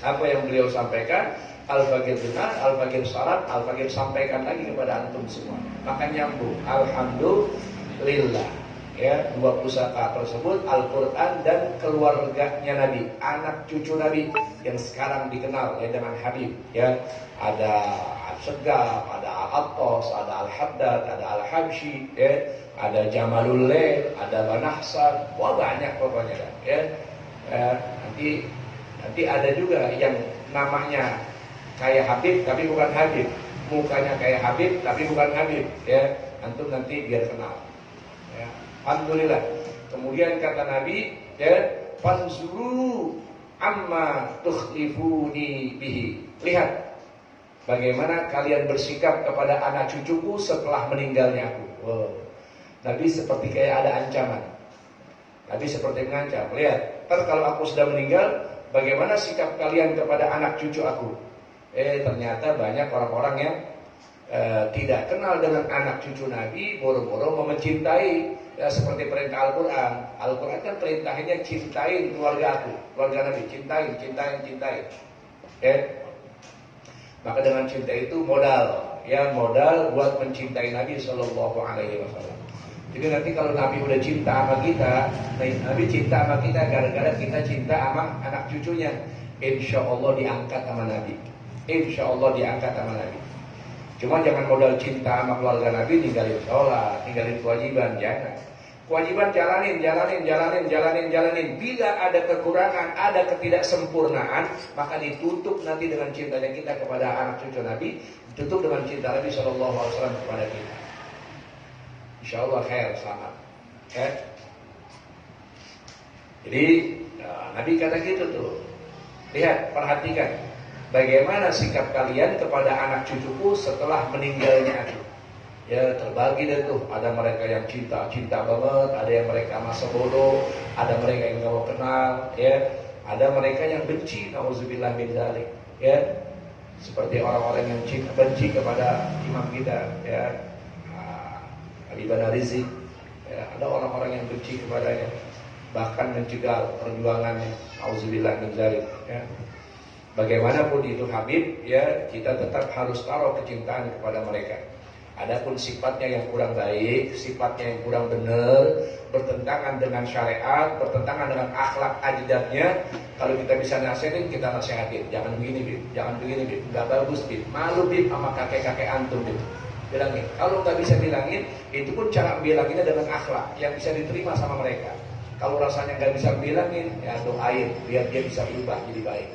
Apa yang beliau sampaikan, Al-Fagir dengar, Al-Fagir syarat, Al-Fagir sampaikan lagi kepada antum semua. Maka nyambung, Alhamdulillah. Ya, 2 pusaka tersebut Al-Quran dan keluarganya Nabi, anak cucu Nabi yang sekarang dikenal ya dengan Habib ya. Ada Al-Segaf, ada Al-Attos, ada Al-Haddad, ada Al-Habsyi ya. Ada Jamalul Lail, ada Banahsan. Wah, banyak pokoknya ya. Nanti ada juga yang namanya kayak Habib tapi bukan Habib, mukanya kayak Habib tapi bukan Habib ya. Antum nanti biar kenal ya. Alhamdulillah. Kemudian kata Nabi, ya, fanzuru amma tukhlifuni bihi. Lihat bagaimana kalian bersikap kepada anak cucuku setelah meninggalnya aku. Wow. Nabi seperti kayak ada ancaman. Nabi seperti mengancam. Lihat, kalau aku sudah meninggal, bagaimana sikap kalian kepada anak cucu aku? Ternyata banyak orang-orang yang tidak kenal dengan anak cucu Nabi, boro-boro mencintai ya, seperti perintah Al-Quran. Al-Quran kan perintahnya cintai keluarga aku, keluarga Nabi, cintai. Ya. Maka dengan cinta itu modal buat mencintai Nabi Sallallahu Alaihi Wasallam. Jadi nanti kalau Nabi udah cinta sama kita, Nabi cinta sama kita gara-gara kita cinta sama anak cucunya, insya Allah diangkat sama Nabi. Insya Allah diangkat sama Nabi. Cuma jangan modal cinta sama keluarga Nabi ninggalin sholat, ninggalin kewajiban, jangan. Kewajiban jalanin. Bila ada kekurangan, ada ketidaksempurnaan, maka ditutup nanti dengan cintanya kita kepada anak cucu Nabi, ditutup dengan cinta Nabi SAW kepada kita. Insya Allah khair, selamat. Ya. Jadi Nabi kata gitu tuh. Lihat, perhatikan bagaimana sikap kalian kepada anak cucuku setelah meninggalnya aku. Ya, terbagi deh tuh. Ada mereka yang cinta banget, ada yang mereka masa bodoh, ada mereka yang gak mau kenal, ya. Ada mereka yang benci, nauzubillah min dzalik, ya. Seperti orang-orang yang benci kepada imam kita, ya. Ali bin Rizik, ya. Ada orang-orang yang benci kepadanya, bahkan mencegah perjuangannya, nauzubillah min dzalik, ya. Bagaimanapun itu Habib, ya, kita tetap harus taruh kecintaan kepada mereka. Adapun sifatnya yang kurang baik, sifatnya yang kurang benar, bertentangan dengan syariat, bertentangan dengan akhlak ajdadnya, kalau kita bisa nasihatin, kita nasihatin. Jangan begini, Bib. Jangan begini, Bib. Enggak bagus, Bib. Malu, Bib, sama kakek-kakek antum, Bib. Bilangin. Kalau nggak bisa bilangin, itu pun cara bilanginnya dengan akhlak yang bisa diterima sama mereka. Kalau rasanya nggak bisa bilangin, ya doain biar dia bisa berubah jadi baik.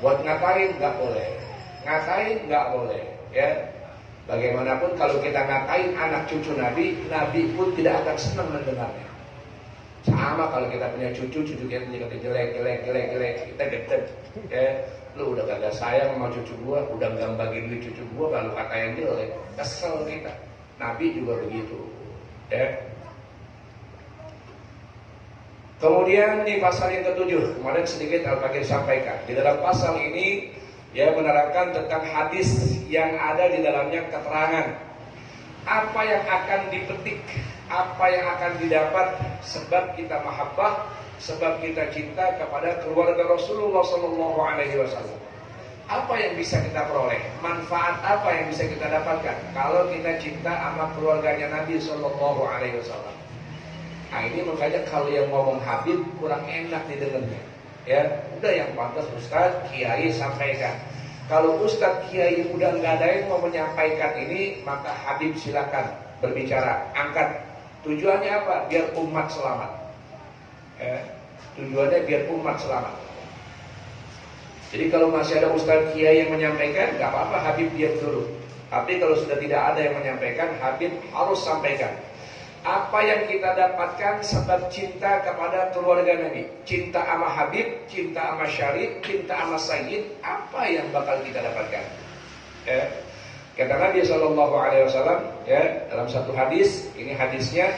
Buat ngatain nggak boleh, ngatain nggak boleh, ya. Bagaimanapun kalau kita ngatain anak cucu Nabi, Nabi pun tidak akan senang mendengarnya. Sama kalau kita punya cucu kita jelek, kita gedeg, ya. Lu udah kagak sayang sama cucu gua, udah gak bagi duit cucu gua, kalau kata yang jelek, kesel kita. Nabi juga begitu, ya. Kemudian di pasal yang ke-7, kemarin sedikit Al-Fakir sampaikan. Di dalam pasal ini ya menerangkan tentang hadis yang ada di dalamnya keterangan apa yang akan dipetik, apa yang akan didapat sebab kita mahabbah, sebab kita cinta kepada keluarga Rasulullah SAW. Apa yang bisa kita peroleh, manfaat apa yang bisa kita dapatkan kalau kita cinta sama keluarganya Nabi SAW. Nah ini makanya kalau yang ngomong Habib kurang enak didengarnya. Ya, udah yang pantas Ustadz Kiai sampaikan. Kalau Ustadz Kiai udah nggak ada yang mau menyampaikan ini, maka Habib silakan berbicara, angkat. Tujuannya apa? Biar umat selamat. Ya, tujuannya biar umat selamat. Jadi kalau masih ada Ustadz Kiai yang menyampaikan, nggak apa-apa, Habib diam dulu. Tapi kalau sudah tidak ada yang menyampaikan, Habib harus sampaikan. Apa yang kita dapatkan sebab cinta kepada keluarga Nabi, cinta sama Habib, cinta sama Syarif, cinta sama Sayyid, apa yang bakal kita dapatkan? Ya. Kata Nabi SAW, ya, dalam satu hadis, ini hadisnya,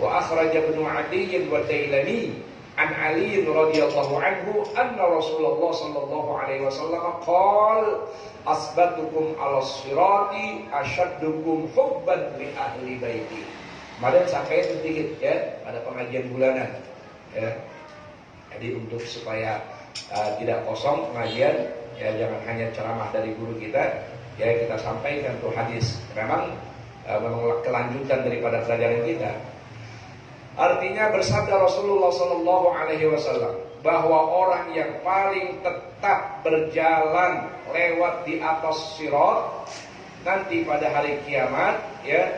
wa akhraja Ibnu Adiyy wa Dailani an Ali radhiyallahu anhu anna Rasulullah sallallahu alaihi wasallam qala asbatukum 'ala sirati asyaddukum hubban li ahli baiti. Kemarin sampai sedikit ya pada pengajian bulanan ya. Jadi untuk supaya tidak kosong pengajian ya, jangan hanya ceramah dari guru kita ya, kita sampaikan tuh hadis. Memang kelanjutan daripada pelajaran kita. Artinya bersabda Rasulullah SAW bahwa orang yang paling tetap berjalan lewat di atas sirat nanti pada hari kiamat ya,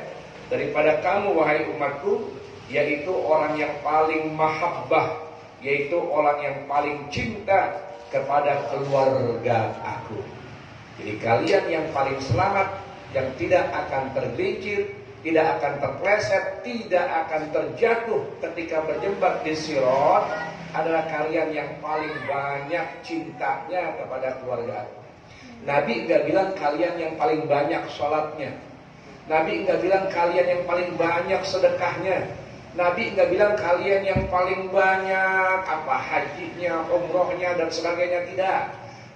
daripada kamu wahai umatku, yaitu orang yang paling mahabbah, yaitu orang yang paling cinta kepada keluarga aku. Jadi kalian yang paling selamat, yang tidak akan tergelincir, tidak akan terpleset, tidak akan terjatuh ketika berjembab di sirat adalah kalian yang paling banyak cintanya kepada keluarga aku. Nabi enggak bilang kalian yang paling banyak sholatnya. Nabi enggak bilang kalian yang paling banyak sedekahnya. Nabi enggak bilang kalian yang paling banyak hajinya, umrohnya dan sebagainya, tidak.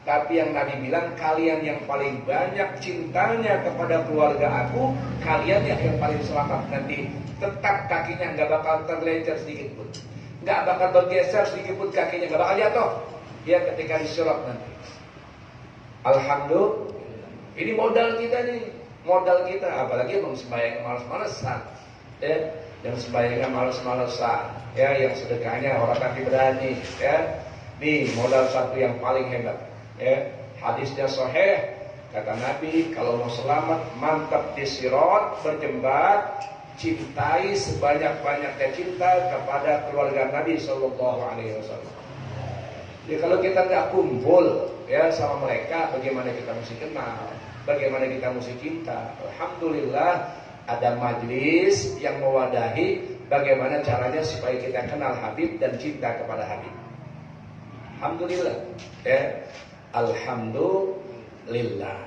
Tapi yang Nabi bilang kalian yang paling banyak cintanya kepada keluarga aku, kalian yang paling selamat nanti. Tetap kakinya enggak bakal tergelencir sedikit pun, enggak bakal bergeser sedikit pun kakinya, enggak bakal jatuh ya ketika di sirat nanti. Alhamdulillah, ini modal kita nih. Modal kita, apalagi yang sembahyang malas-malesan ya, yang sembahyangnya malas-malesan ya, yang sedekahnya orang kaki berani ya. Nih modal satu yang paling hebat ya. Hadisnya sahih, kata Nabi, kalau mau selamat mantap di sirat berjembat, cintai sebanyak-banyaknya cinta kepada keluarga Nabi Sallallahu Alaihi Wasallam. Jadi kalau kita nggak kumpul ya sama mereka, bagaimana kita mesti kenal, bagaimana kita mesti cinta? Alhamdulillah ada majlis yang mewadahi bagaimana caranya supaya kita kenal Habib dan cinta kepada Habib. Alhamdulillah ya, alhamdulillah.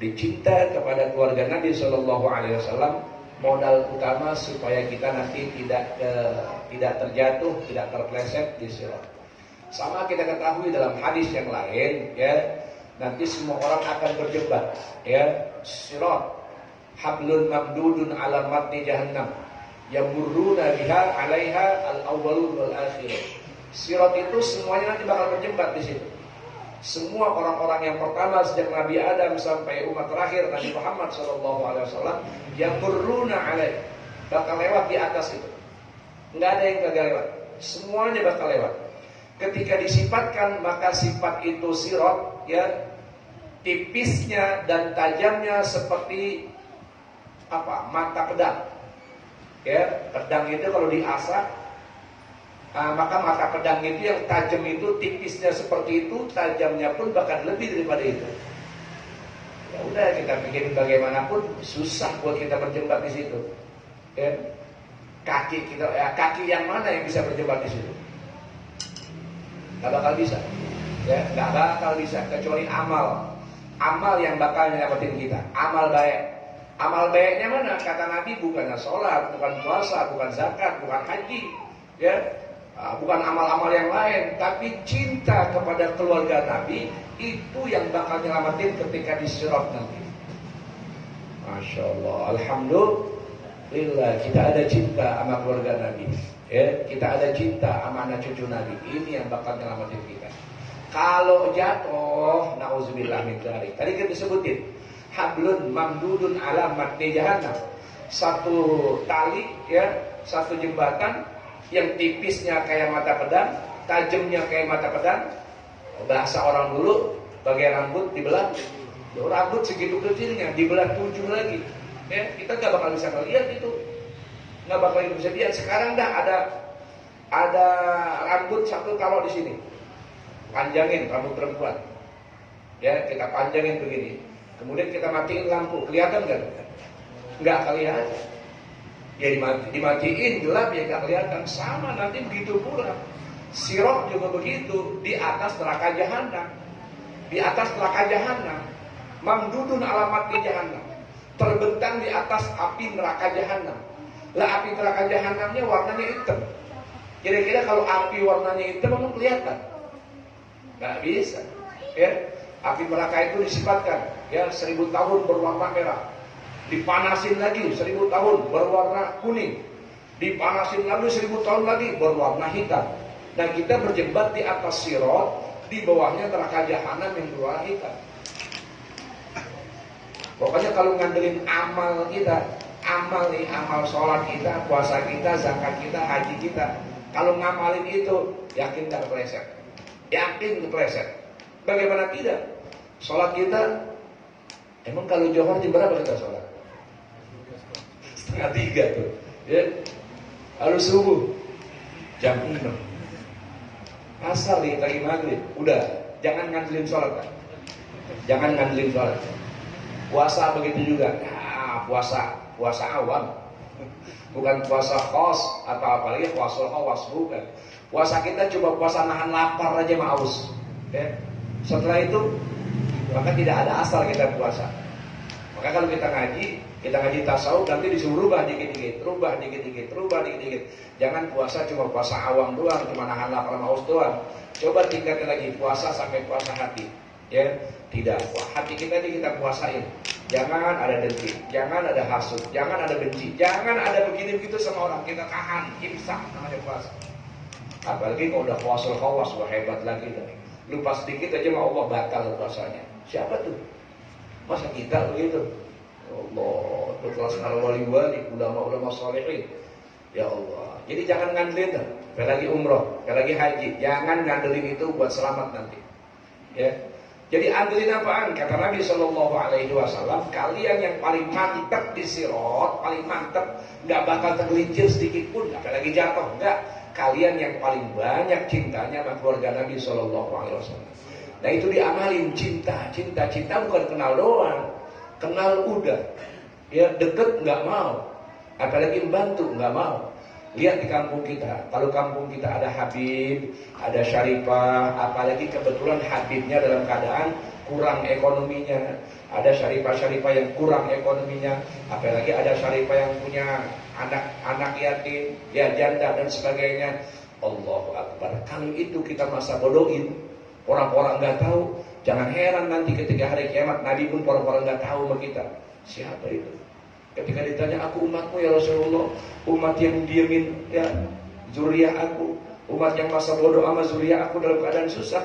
Dicinta kepada keluarga Nabi Sallallahu Alaihi Wasallam modal utama supaya kita nanti tidak terjatuh, tidak terpleset di sirat. Sama kita ketahui dalam hadis yang lain ya, nanti semua orang akan berdebat ya, sirat hablun mamdudun ala matni jahannam yamurruna biha 'alaiha al-awwalun wal akhirun. Sirat itu semuanya nanti bakal berdebat di situ. Semua orang-orang yang pertama sejak Nabi Adam sampai umat terakhir Nabi Muhammad SAW yang murruna alaih bakal lewat di atas itu. Nggak ada yang gagal lewat. Semuanya bakal lewat. Ketika disifatkan maka sifat itu sirat ya, tipisnya dan tajamnya seperti apa? Mata pedang. Ya, pedang itu kalau diasah maka mata pedang itu yang tajam itu tipisnya seperti itu, tajamnya pun bahkan lebih daripada itu. Ya udah, kita bikin bagaimanapun susah buat kita berjebak di situ. Ya. Kaki kita, kaki yang mana yang bisa berjebak di situ? Gak bakal bisa. Ya, gak bakal bisa kecuali amal. Amal yang bakal nyelamatin kita. Amal baik. Amal baiknya mana? Kata Nabi bukannya sholat, bukan puasa, bukan zakat, bukan haji. Ya. Bukan amal-amal yang lain, tapi cinta kepada keluarga Nabi itu yang bakal nyelamatin ketika di sirat nanti. Masya Allah, alhamdulillah kita ada cinta sama keluarga Nabi. Ya, kita ada cinta sama anak cucu Nabi. Ini yang bakal nyelamatin kita. Kalau jatuh, nauzubillah min dzalik. Tadi kita sebutin hablun mamdudun ala matni jahannam. Satu tali ya, satu jembatan yang tipisnya kayak mata pedang, tajamnya kayak mata pedang. Bahasa orang dulu, bagian rambut dibelah. Rambut segitu kecilnya dibelah 7 lagi. Ya, kita nggak bakal bisa melihat itu, nggak bakal bisa lihat. Sekarang dah ada rambut satu kalau di sini, panjangin rambut perempuan. Ya, kita panjangin begini. Kemudian kita matiin lampu, kelihatan nggak? Nggak kelihatan. Ya dimatiin gelap ya gak kelihatan. Sama nanti begitu pula sirat juga begitu. Di atas neraka jahanam, di atas neraka jahanam, mamdudun alamat di jahanam, terbentang di atas api neraka jahanam. Lah api neraka jahanamnya warnanya hitam. Kira-kira kalau api warnanya hitam memang kelihatan? Gak bisa ya. Api neraka itu disifatkan ya 1000 tahun berwarna merah, dipanasin lagi 1000 tahun berwarna kuning, dipanasin lagi 1000 tahun lagi berwarna hitam. Nah kita berjembat di atas sirat, di bawahnya neraka jahanam yang berwarna hitam. Pokoknya kalau ngandelin amal kita, amal nih, amal sholat kita, puasa kita, zakat kita, haji kita, kalau ngamalin itu yakin gak kepleset, yakin kepleset. Bagaimana tidak? Sholat kita, emang kalau Johor jam berapa kita sholat? 2:30 tuh ya. Harus subuh jam 6, asar nih lagi maghrib. Udah, jangan ngandelin sholat kan? Jangan ngandelin sholat. Puasa begitu juga. Nah, puasa awam, bukan puasa khos atau apalagi puasa khawas, bukan. Puasa kita coba puasa nahan lapar aja maus ya. Setelah itu maka tidak ada asal kita puasa. Maka kalau kita ngaji tasawuf, nanti disuruh rubah dikit-dikit, rubah dikit-dikit, rubah dikit-dikit. Jangan puasa cuma puasa awam doang, cuma nahan lapar maus doang. Coba tingkatin lagi puasa sampai puasa hati. Ya, tidak. Hati kita ini kita puasain. Jangan ada dengki, jangan ada hasud, jangan ada benci, jangan ada begini-begitu sama orang. Kita tahan, imsak namanya puasa. Apalagi kalau udah puasa khawas, wah hebat lagi tadi. Lupa sedikit aja sama Allah batal puasanya. Siapa tuh? Masa kita begitu? Allah, itu kelas para wali-wali, ulama-ulama salihin. Ya Allah. Jadi jangan ngandelin tuh. Kayak lagi umroh, kayak lagi haji, jangan ngandelin itu buat selamat nanti. Ya. Jadi andelin apaan? Kata Nabi Shallallahu Alaihi Wasallam, kalian yang paling mantep di sirat, paling mantep, nggak bakal tergelincir sedikit pun, apalagi jatuh, enggak. Kalian yang paling banyak cintanya sama keluarga Nabi Shallallahu Alaihi Wasallam. Nah itu diamalin, cinta bukan kenal doang, kenal udah, ya deket nggak mau, apalagi membantu nggak mau. Lihat di kampung kita, kalau kampung kita ada Habib, ada Syarifah, apalagi kebetulan Habibnya dalam keadaan kurang ekonominya, ada Syarifah yang kurang ekonominya, apalagi ada Syarifah yang punya anak yatim, ya janda dan sebagainya. Allahu Akbar. Kalau itu kita masa bodohin, orang-orang nggak tahu, jangan heran nanti ketika hari kiamat Nabi pun orang-orang nggak tahu sama kita. Siapa itu? Ketika ditanya, aku umatmu ya Rasulullah, umat yang diamin ya zuriyah aku, umat yang masa bodoh sama zuriyah aku dalam keadaan susah.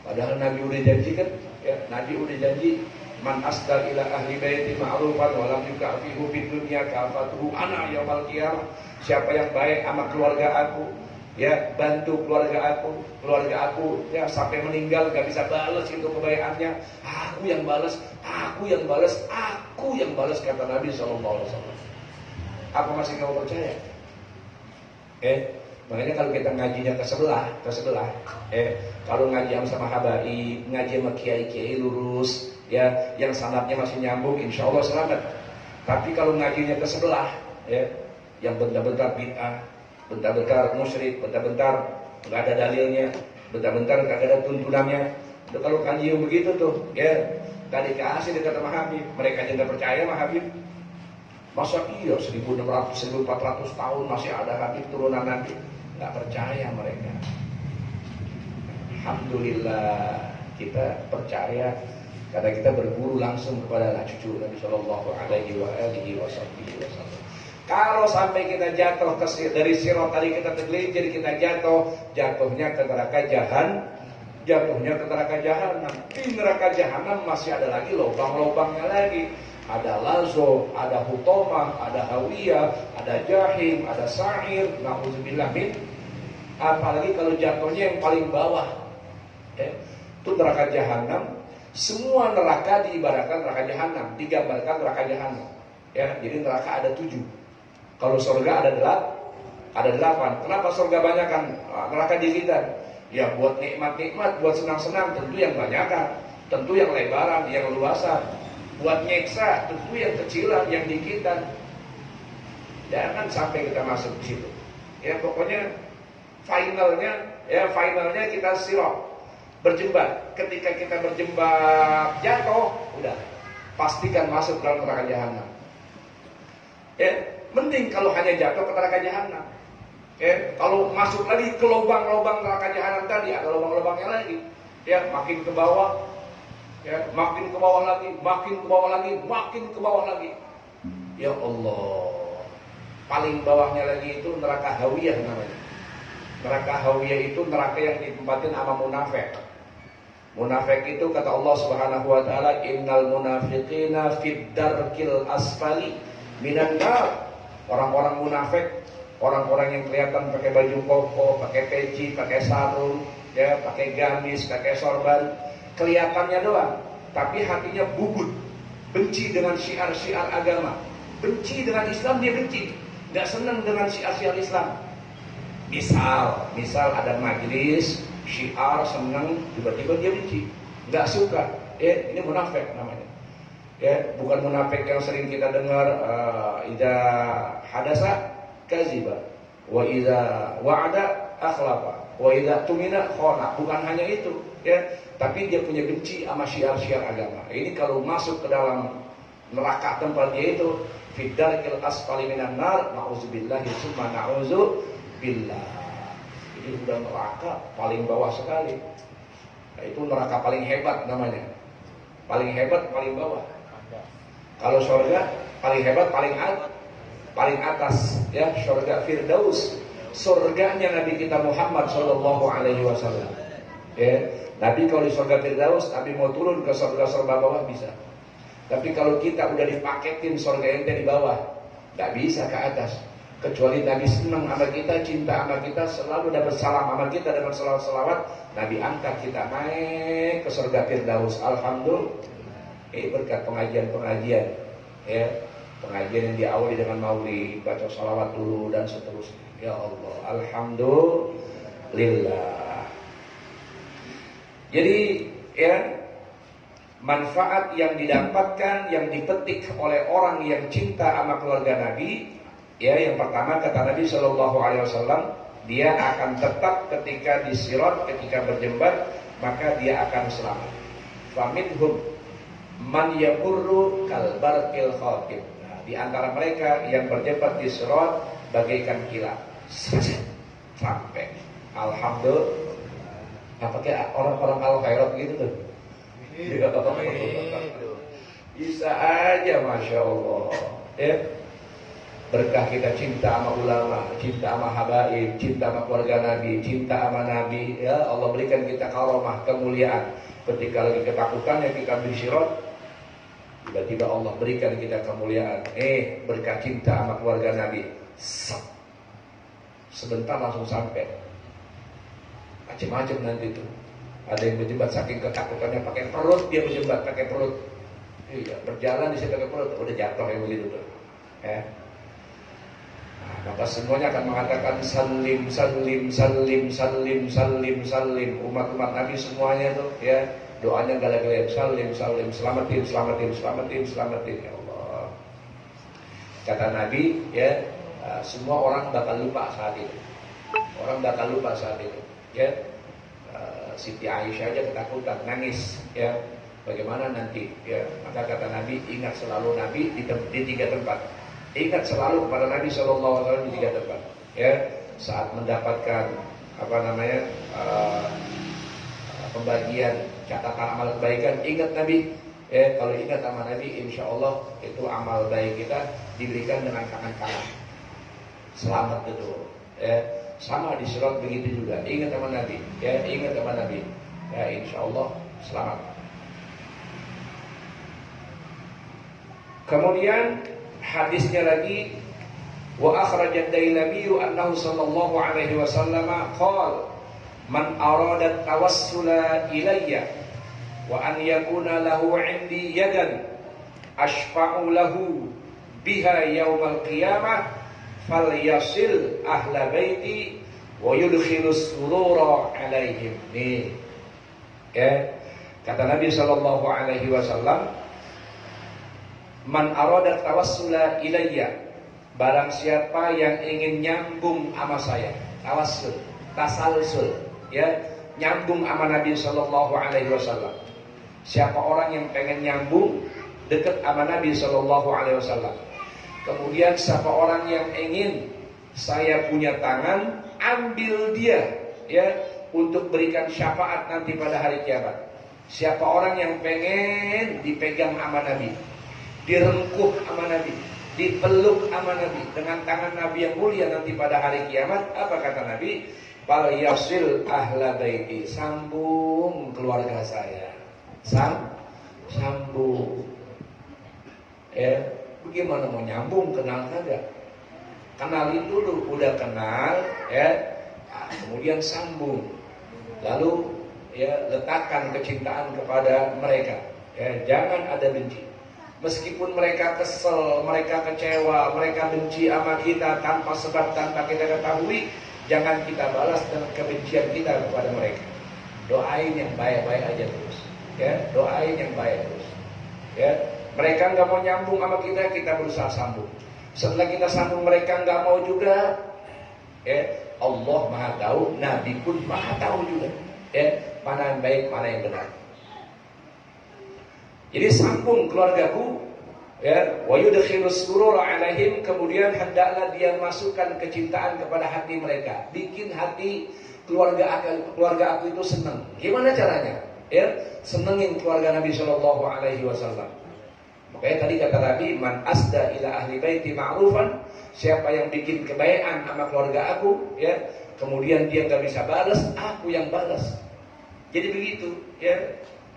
Padahal Nabi udah janji kan, ya, Nabi udah janji, man asdal ila ahli baiti ma'rufan wa lam yukafihu fid dunya kafatuhu ana yaumil qiyamah. Siapa yang baik sama keluarga aku, ya bantu keluarga aku ya sampai meninggal gak bisa balas itu kebaikannya, aku yang balas kata Nabi SAW. Apa masih kamu percaya? Makanya kalau kita ngajinya ke sebelah, kalau ngaji sama habaib, ngaji sama kiai lurus, ya yang sanadnya masih nyambung, insya Allah selamat. Tapi kalau ngajinya ke sebelah, ya yang bentar-bentar bid'ah, bentar-bentar musyrik, bentar-bentar nggak ada dalilnya, bentar-bentar nggak ada tuntunannya. Kalau ngaji yang begitu tuh, ya nggak dikasih dekat sama Habib, mereka aja nggak percaya sama Habib. Masa iya 1600, 1400 tahun masih ada Habib turunan Nabi? Nggak percaya mereka. Alhamdulillah kita percaya karena kita berguru langsung kepada anak cucu Nabi Shallallahu Alaihi Wasallam. Kalau sampai kita jatuh dari sirat tadi kita tergelincir, kita jatuhnya ke neraka jahanam. Di neraka jahanam masih ada lagi lubang-lubangnya lagi. Ada lazo, ada hutomah, ada hawiyah, ada jahim, ada sa'ir, na'udzubillah min. Apalagi kalau jatuhnya yang paling bawah, itu neraka jahanam. Semua neraka diibaratkan neraka jahanam, digambarkan neraka jahanam. Ya, jadi neraka ada 7. Kalau surga ada 8. Kenapa surga banyak kan? Neraka digitan. Ya buat nikmat-nikmat, buat senang-senang, tentu yang banyakan, tentu yang lebaran, yang luasan. Buat nyeksa, tentu yang kecilan, yang dikitan. Jangan sampai kita masuk di situ. Ya pokoknya finalnya kita sirat, berjembat. Ketika kita berjembat jatuh, udah pastikan masuk dalam neraka jahanam. Ya, mending kalau hanya jatuh ke neraka jahanam. Kalau masuk lagi ke lubang-lubang neraka jahanam tadi, ada lubang-lubangnya lagi. Ya, makin ke bawah. Ya, makin ke bawah lagi, makin ke bawah lagi. Ya Allah. Paling bawahnya lagi itu neraka hawiyah namanya. Neraka hawiyah itu neraka yang ditempatin sama munafik. Munafik itu kata Allah Subhanahu wa taala, innal munafiqina fid darkil asfali minan nar. Orang-orang munafik, orang-orang yang kelihatan pakai baju koko, pakai peci, pakai sarung, ya, pakai gamis, pakai sorban, kelihatannya doang, tapi hatinya bubut, benci dengan syiar-syiar agama, benci dengan Islam, dia benci, nggak senang dengan syiar-syiar Islam. Misal ada majelis syiar senang, tiba-tiba dia benci, nggak suka. Ini munafik namanya. Ya, bukan munafik yang sering kita dengar, idza hadasa kaziba, wa idza wa'ada akhlafa, wa idza tumina khana. Bukan hanya itu, ya, tapi dia punya benci sama syiar-syiar agama. Ini kalau masuk ke dalam neraka tempat dia itu, fidarkil asfali minan nar, na'udzubillahi summa na'udzubillah. Ini udah neraka paling bawah sekali. Nah, itu neraka paling hebat namanya. Paling hebat, paling bawah. Kalau surga paling hebat, paling atas, ya, surga Firdaus. Surganya Nabi kita Muhammad sallallahu alaihi wasallam. Ya, Nabi kalau di surga Firdaus, Nabi mau turun ke surga bawah bisa. Tapi kalau kita udah dipaketin surga ente di bawah, nggak bisa ke atas. Kecuali Nabi senang sama kita, cinta sama kita, selalu dapat salam sama kita, dapat salawat-salawat, Nabi angkat kita naik ke surga Firdaus. Alhamdulillah. Berkat pengajian-pengajian, ya, pengajian yang diawali dengan maulid, baca salawat dulu dan seterusnya. Ya Allah, alhamdulillah. Jadi, ya, manfaat yang didapatkan, yang dipetik oleh orang yang cinta sama keluarga Nabi. Ya, yang pertama kata Nabi Shallallahu Alaihi Wasallam, dia akan tetap ketika di sirat, ketika berjembat, maka dia akan selamat. Faminhum man yamurru kalbarqil khatib. Nah, di antara mereka yang berjembat di sirat bagaikan kilat, sampai. Alhamdulillah. Apakah orang-orang al-khairat gitu tuh? Bisa aja, masya Allah. Ya. Berkah kita cinta sama ulama, cinta sama habaib, cinta sama keluarga Nabi, cinta sama Nabi, ya Allah berikan kita karomah, kemuliaan. Ketika lagi ketakutan ya kita bersirat, tiba-tiba Allah berikan kita kemuliaan. Berkah cinta sama keluarga Nabi, sebentar langsung sampai. Macam-macam nanti tuh. Ada yang berjembat saking ketakutannya pakai perut, dia berjembat pakai perut. Iya, berjalan di situ pakai perut, udah jatuh yang begitu tuh. Ya. Maka semuanya akan mengatakan salim, salim, salim, salim, salim, salim. Umat-umat Nabi semuanya tuh, ya, doanya galak-galak, salim, salim, selamatin, selamatin, selamatin, selamatin, ya Allah. Kata Nabi, ya, semua orang bakal lupa saat itu. Orang bakal lupa saat itu, ya. Siti Aisyah aja ketakutan, nangis, ya. Bagaimana nanti, ya. Maka kata Nabi, ingat selalu Nabi di 3 tempat. Ingat selalu kepada Nabi SAW di 3 tempat, ya, saat mendapatkan pembagian catatan amal kebaikan, ingat Nabi, ya, kalau ingat sama Nabi, insya Allah itu amal baik kita diberikan dengan tangan kanan, selamat itu, ya, sama di surat begitu juga, ingat sama Nabi, ya, ingat sama Nabi, ya, insya Allah selamat. Kemudian hadisnya lagi, wa akhrajat Dailami annahu sallallahu alaihi wasallam qala man arada tawassula ilayya wa an yakuna lahu 'indi yadan ashfa'u lahu biha yaumal qiyamah falyasil ahla baiti wa yudkhilus surura alaihim. Nih, ya, kata Nabi sallallahu alaihi wasallam, man aradat tawassula ilayya, barang siapa yang ingin nyambung sama saya, tawassul, tasalsul, ya, nyambung sama Nabi sallallahu alaihi wasallam. Siapa orang yang pengen nyambung dekat sama Nabi sallallahu alaihi wasallam. Kemudian siapa orang yang ingin saya punya tangan, ambil dia, ya, untuk berikan syafaat nanti pada hari kiamat. Siapa orang yang pengen dipegang sama Nabi, direngkuh sama Nabi, dipeluk sama Nabi dengan tangan Nabi yang mulia nanti pada hari kiamat, apa kata Nabi? Fal yasil ahla baiti, sambung keluarga saya, sambung. Ya, bagaimana mau nyambung? Kenal kagak? Kenalin dulu, udah kenal, ya, kemudian sambung, lalu, ya, letakkan kecintaan kepada mereka, ya, jangan ada benci. Meskipun mereka kesel, mereka kecewa, mereka benci sama kita tanpa sebab, tanpa kita ketahui, jangan kita balas dengan kebencian kita kepada mereka. Doain yang baik-baik aja terus, ya, doain yang baik terus, ya. Mereka nggak mau nyambung sama kita, kita berusaha sambung. Setelah kita sambung mereka nggak mau juga, ya, Allah Maha tahu, Nabi pun Maha tahu juga, ya, mana yang baik, mana yang benar. Jadi sambung keluargaku, ya, wa yudkhilus surura alaihim, kemudian hendaklah dia masukkan kecintaan kepada hati mereka, bikin hati keluarga aku itu senang. Gimana caranya? Ya, senengin keluarga Nabi sallallahu alaihi wasallam. Makanya tadi kata Nabi, man asda ila ahli baiti ma'rufan, siapa yang bikin kebaikan sama keluarga aku, ya, kemudian dia nggak bisa balas, aku yang balas. Jadi begitu, ya.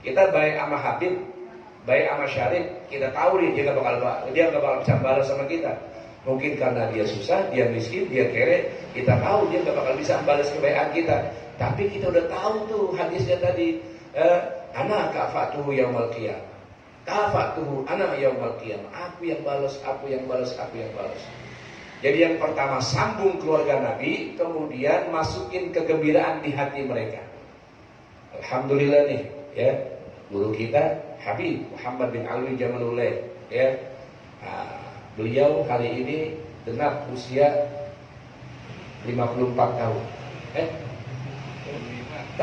Kita baik sama Habib, baik sama Syarif, kita tahu dia nggak bakal bisa balas sama kita. Mungkin karena dia susah, dia miskin, dia kere, kita tahu dia gak bakal bisa membalas kebaikan kita. Tapi kita udah tahu tuh hadisnya tadi, ana kafatuhu yaumal qiyamah. Kafatuhu ana yaumal qiyamah. Aku yang balas, aku yang balas, aku yang balas. Jadi yang pertama sambung keluarga Nabi, kemudian masukin kegembiraan di hati mereka. Alhamdulillah nih, ya, guru kita Habib Muhammad bin Alwi Jamalullah, ya. Beliau hari ini genap usia 54 tahun. 45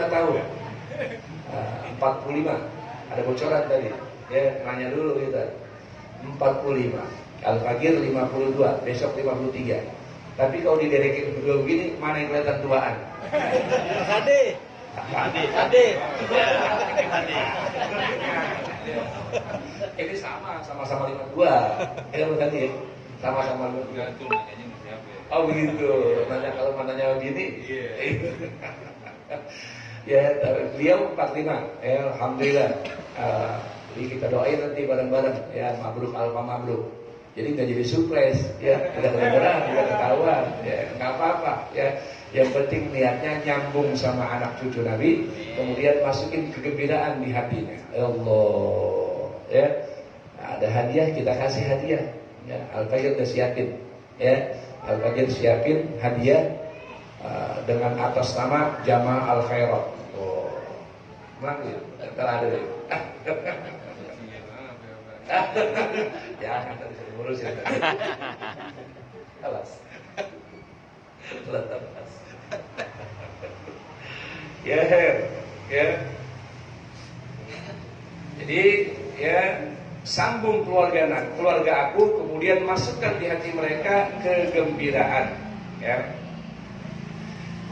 tahun. 45. Ada bocoran tadi. Ya, nanya dulu kita. 45. Al-Fagir 52, besok 53. Tapi kalau diderekin berdua begini, mana yang kelihatan tuaan? Ade. Ini sama-sama 52. Ya tadi ya. Sama-sama 52. Oh begitu. Nanya kalau mananya begini. Ya, beliau 45. Ya, alhamdulillah. Jadi kita doain nanti bareng-bareng. Ya, mabruk alfa mabruk. Jadi nggak jadi surprise. Ya, tidak kedengeran, tidak ketahuan. Ya, nggak apa-apa. Ya. Yang penting niatnya nyambung sama anak cucu Nabi, kemudian masukin kegembiraan di hatinya. Allah, ya. Nah, ada hadiah, kita kasih hadiah. Ya, Al-Fajr udah siapin, ya. Al-Fajr siapin hadiah dengan atas nama Jamaah Al-Khairat. Oh, mana ya? Ntar ada deh. Jangan tadi saya ngurusin. Alas. Lepas. Ya, ya. Jadi, ya, sambung keluarga aku, kemudian masukkan di hati mereka kegembiraan. Ya.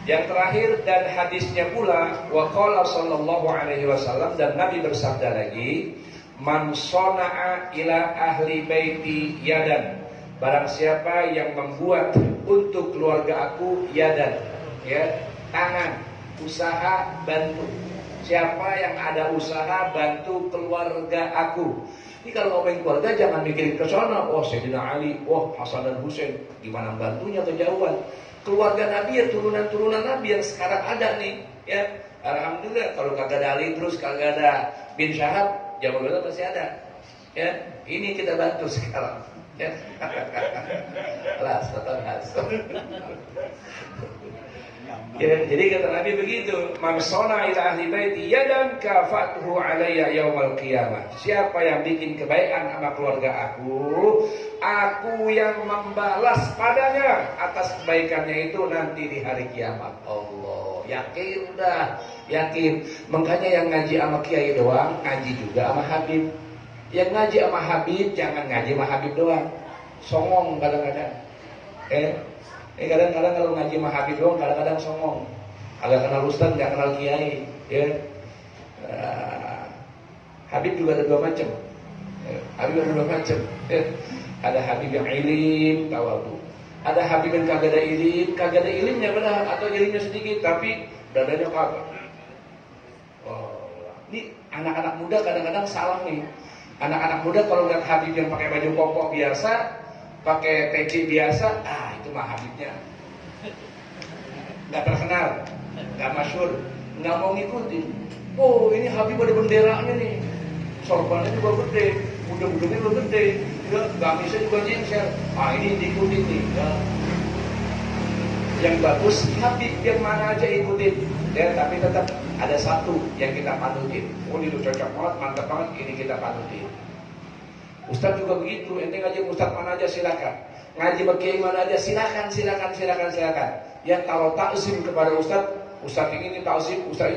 Yang terakhir dan hadisnya pula, waqala sallallahu alaihi wasallam, dan Nabi bersabda lagi, man sona'a ila ahli baiti yadan. Barang siapa yang membuat untuk keluarga aku yadan, ya, tangan, usaha, bantu. Siapa yang ada usaha bantu keluarga aku. Ini kalau ngomongin keluarga jangan mikirin ke sana. Oh Sayyidina Ali, oh Hasan dan Husain, gimana bantunya kejauhan. Keluarga Nabi ya, turunan-turunan Nabi yang sekarang ada nih, ya. Alhamdulillah kalau kagak ada Ali terus kagak ada bin Syahab, zaman dulu masih ada. Ya, ini kita bantu sekarang. Ya. Ya, jadi kata Nabi begitu, man sona ila ahli baiti yadan kafatuhu alayya yaumal qiyamah. Siapa yang bikin kebaikan sama keluarga aku yang membalas padanya atas kebaikannya itu nanti di hari kiamat. Allah, yakin dah, yakin. Makanya yang ngaji sama kiai doang, ngaji juga sama Habib. Yang ngaji sama Habib jangan ngaji sama Habib doang. Songong kadang-kadang. Kadang-kadang kalau ngaji sama Habib doang kadang-kadang songong. Agak kenal ustaz, enggak kenal kiai, ya. Habib juga ada dua macam. Habib ada dua macam. Ada Habib yang ilim, tawadu. Ada Habib yang kagak ada ilimnya benar atau ilimnya sedikit tapi dadanya kagak. Oh, ini anak-anak muda kadang-kadang salah nih. Anak-anak muda kalau lihat Habib yang pakai baju koko biasa, pakai peci biasa, itu mah Habibnya. Nggak terkenal, nggak masyhur, nggak mau ngikutin. Oh ini Habib ada benderanya nih, sorbannya juga gede, udang-udangnya juga gede, gamisnya juga jengser. Ini diikutin nih. Ya. Yang bagus Habib yang mana aja ikutin. Ya, tapi tetap ada satu yang kita panutin. Oh ini cocok banget, mantap banget, ini kita panutin. Ustaz juga begitu, ente ngaji Ustaz mana aja silakan. Ngaji kiai mana aja silakan. Ya kalau takzim kepada Ustaz ingin takzim, Ustaz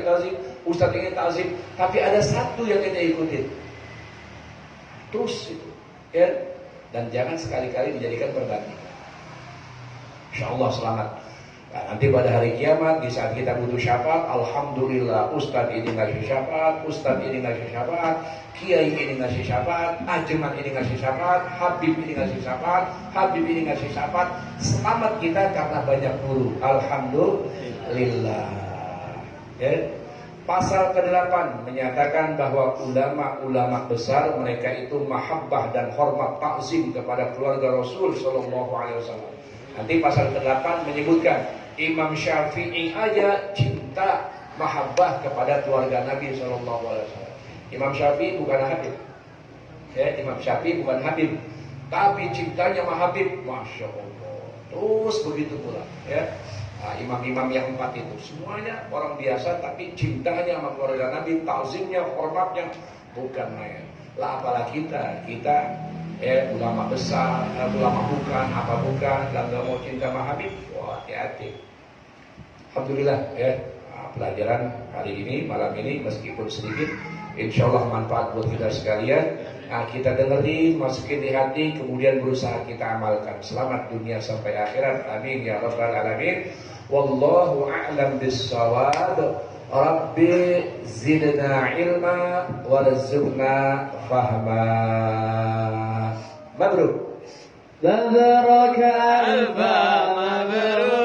ingin takzim, tapi ada satu yang kita ikutin. Terus itu, ya. Dan jangan sekali-kali dijadikan perbandingan. Insyaallah selamat. Nah, nanti pada hari kiamat di saat kita butuh syafaat, alhamdulillah Ustaz ini ngasih syafaat, Ustaz ini ngasih syafaat, Kiai ini ngasih syafaat, Ajman ini ngasih syafaat, Habib ini ngasih syafaat, Habib ini ngasih syafaat. Selamat kita karena banyak guru. Alhamdulillah. Ya. Pasal ke-8 menyatakan bahwa ulama-ulama besar mereka itu mahabbah dan hormat takzim kepada keluarga Rasul sallallahu alaihi wasallam. Nanti pasal ke-8 menyebutkan Imam Syafi'i aja cinta mahabbah kepada keluarga Nabi sallallahu alaihi wasallam. Imam Syafi'i bukan Habib. Ya, Imam Syafi'i bukan Habib, tapi cintanya sama Habib, masya Allah. Terus begitu pula, ya. Nah, imam-imam yang 4 itu semuanya orang biasa, tapi cintanya sama keluarga Nabi, takzimnya, hormatnya bukan main. Lah apalagi kita ulama besar, ulama bukan, apa bukan, dan nggak mau cinta sama Habib, wah hati-hati. Alhamdulillah ya, pelajaran hari ini, malam ini meskipun sedikit, insya Allah manfaat buat kita sekalian. Nah, kita dengerin, masukin di hati, kemudian berusaha kita amalkan. Selamat dunia sampai akhirat. Amin ya rabbal alamin. Wallahu a'lam bis-shawab. Rabbi zidna ilma warzuqna fahma. Mabruk. Mabruk alfa mabruk.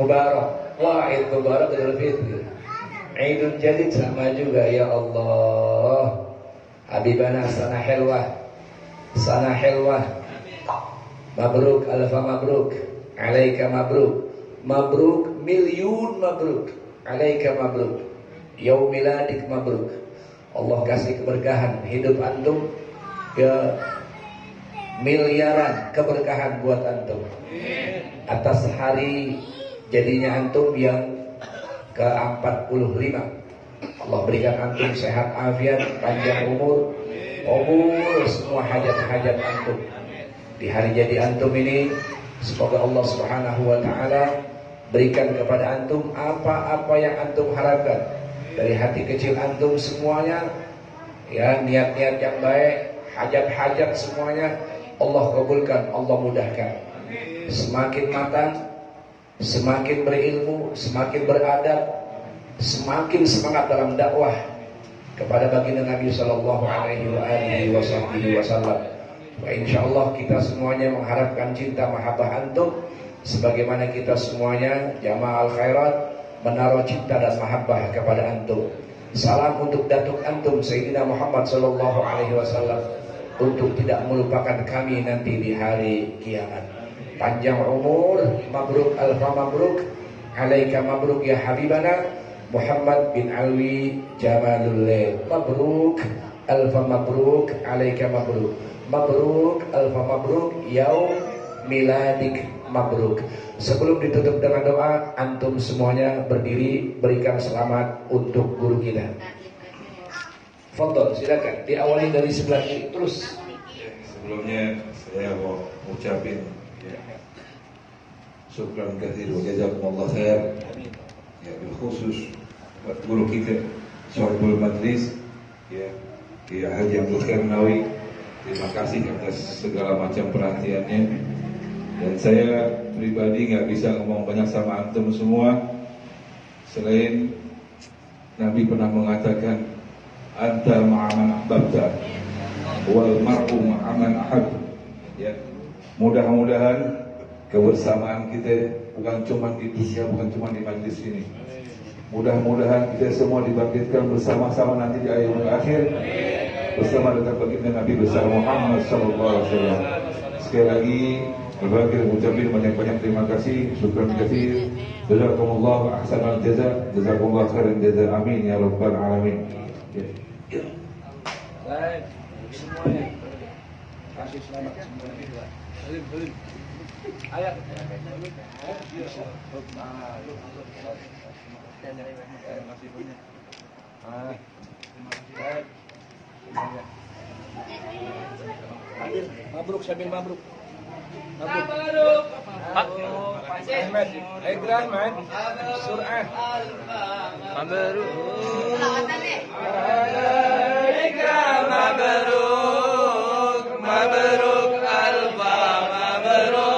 Mubarak. Wah, Eid Mubarak Idul Fitri. Idul Jadid sama juga, ya Allah. Habibana sana helwah. Sana helwah. Mabruk, alfa mabruk. Alaika mabruk. Mabruk, milyun mabruk. Alaika mabruk. Yaumiladik mabruk. Allah kasih keberkahan hidup antum, ya miliaran keberkahan buat antum. Atas hari jadinya antum yang ke-45. Allah berikan antum sehat afiat, panjang umur semua hajat-hajat antum. Di hari jadi antum ini semoga Allah Subhanahu wa taala berikan kepada antum apa-apa yang antum harapkan. Dari hati kecil antum semuanya, ya, niat-niat yang baik, hajat-hajat semuanya Allah kabulkan, Allah mudahkan. Semakin matang, semakin berilmu, semakin beradab, semakin semangat dalam dakwah kepada baginda Nabi sallallahu alaihi wasallam. Wa insyaallah kita semuanya mengharapkan cinta mahabbah antum sebagaimana kita semuanya jamaah al-khairat menaruh cinta dan mahabbah kepada antum. Salam untuk datuk antum Sayyidina Muhammad sallallahu alaihi wasallam untuk tidak melupakan kami nanti di hari kiamat. Panjang umur, mabruk alfa mabruk, alaika mabruk ya habibana Muhammad bin Alwi Jamalullah. Mabruk alfa mabruk, alaika mabruk. Mabruk alfa mabruk, yaum miladik mabruk. Sebelum ditutup dengan doa, antum semuanya berdiri berikan selamat untuk guru kita. Fadhol, silakan diawali dari sebelah kiri terus. Sebelumnya saya mau ucapin syukran katsir wa jazakumullah khair. Ya, bil khusus buat guru kita Syahibul Majlis, ya, Kiai Haji Abdul Khair Nawawi. Terima kasih atas segala macam perhatiannya. Dan saya pribadi nggak bisa ngomong banyak sama antum semua. Selain Nabi pernah mengatakan anta ma'aman ahbabta wal mar'u ma'aman ahab. Ya, mudah-mudahan kebersamaan kita bukan cuma di dunia, bukan cuma di majlis ini. Mudah-mudahan kita semua dibangkitkan bersama-sama nanti di akhir bersama dengan baginda Nabi besar Muhammad sallallahu alaihi wasallam. Sekali lagi berbagai ucapin banyak-banyak terima kasih, syukran katsir. Jazakumullah ahsanal jaza, jazakumullah khairan jaza. Amin ya rabbal alamin. Ya. Baik, semuanya kasih selamat semuanya. Ayat. Mabruk, Syamil mabruk. Mabruk. Ahmad, Igran man. Surah. Mabruk. Igran mabruk. Mabruk alfa mabruk.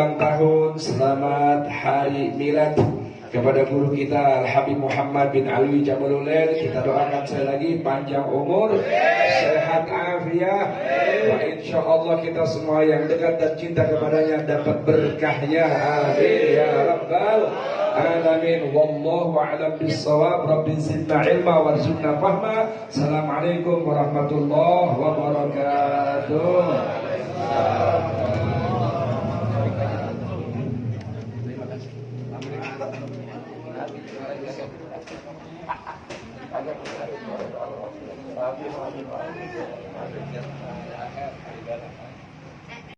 ulang tahun, selamat hari milad kepada guru kita Al-Habib Muhammad bin Alwi Jamalulail. Kita doakan sekali lagi panjang umur, sehat afiat, wa insya Allah kita semua yang dekat dan cinta kepadanya dapat berkahnya. Amin ya rabbal alamin. Wallahu a'lam bissawab. Rabbi zidna ilma warzuqna fahma. Assalamualaikum warahmatullahi wabarakatuh. Terima kasih.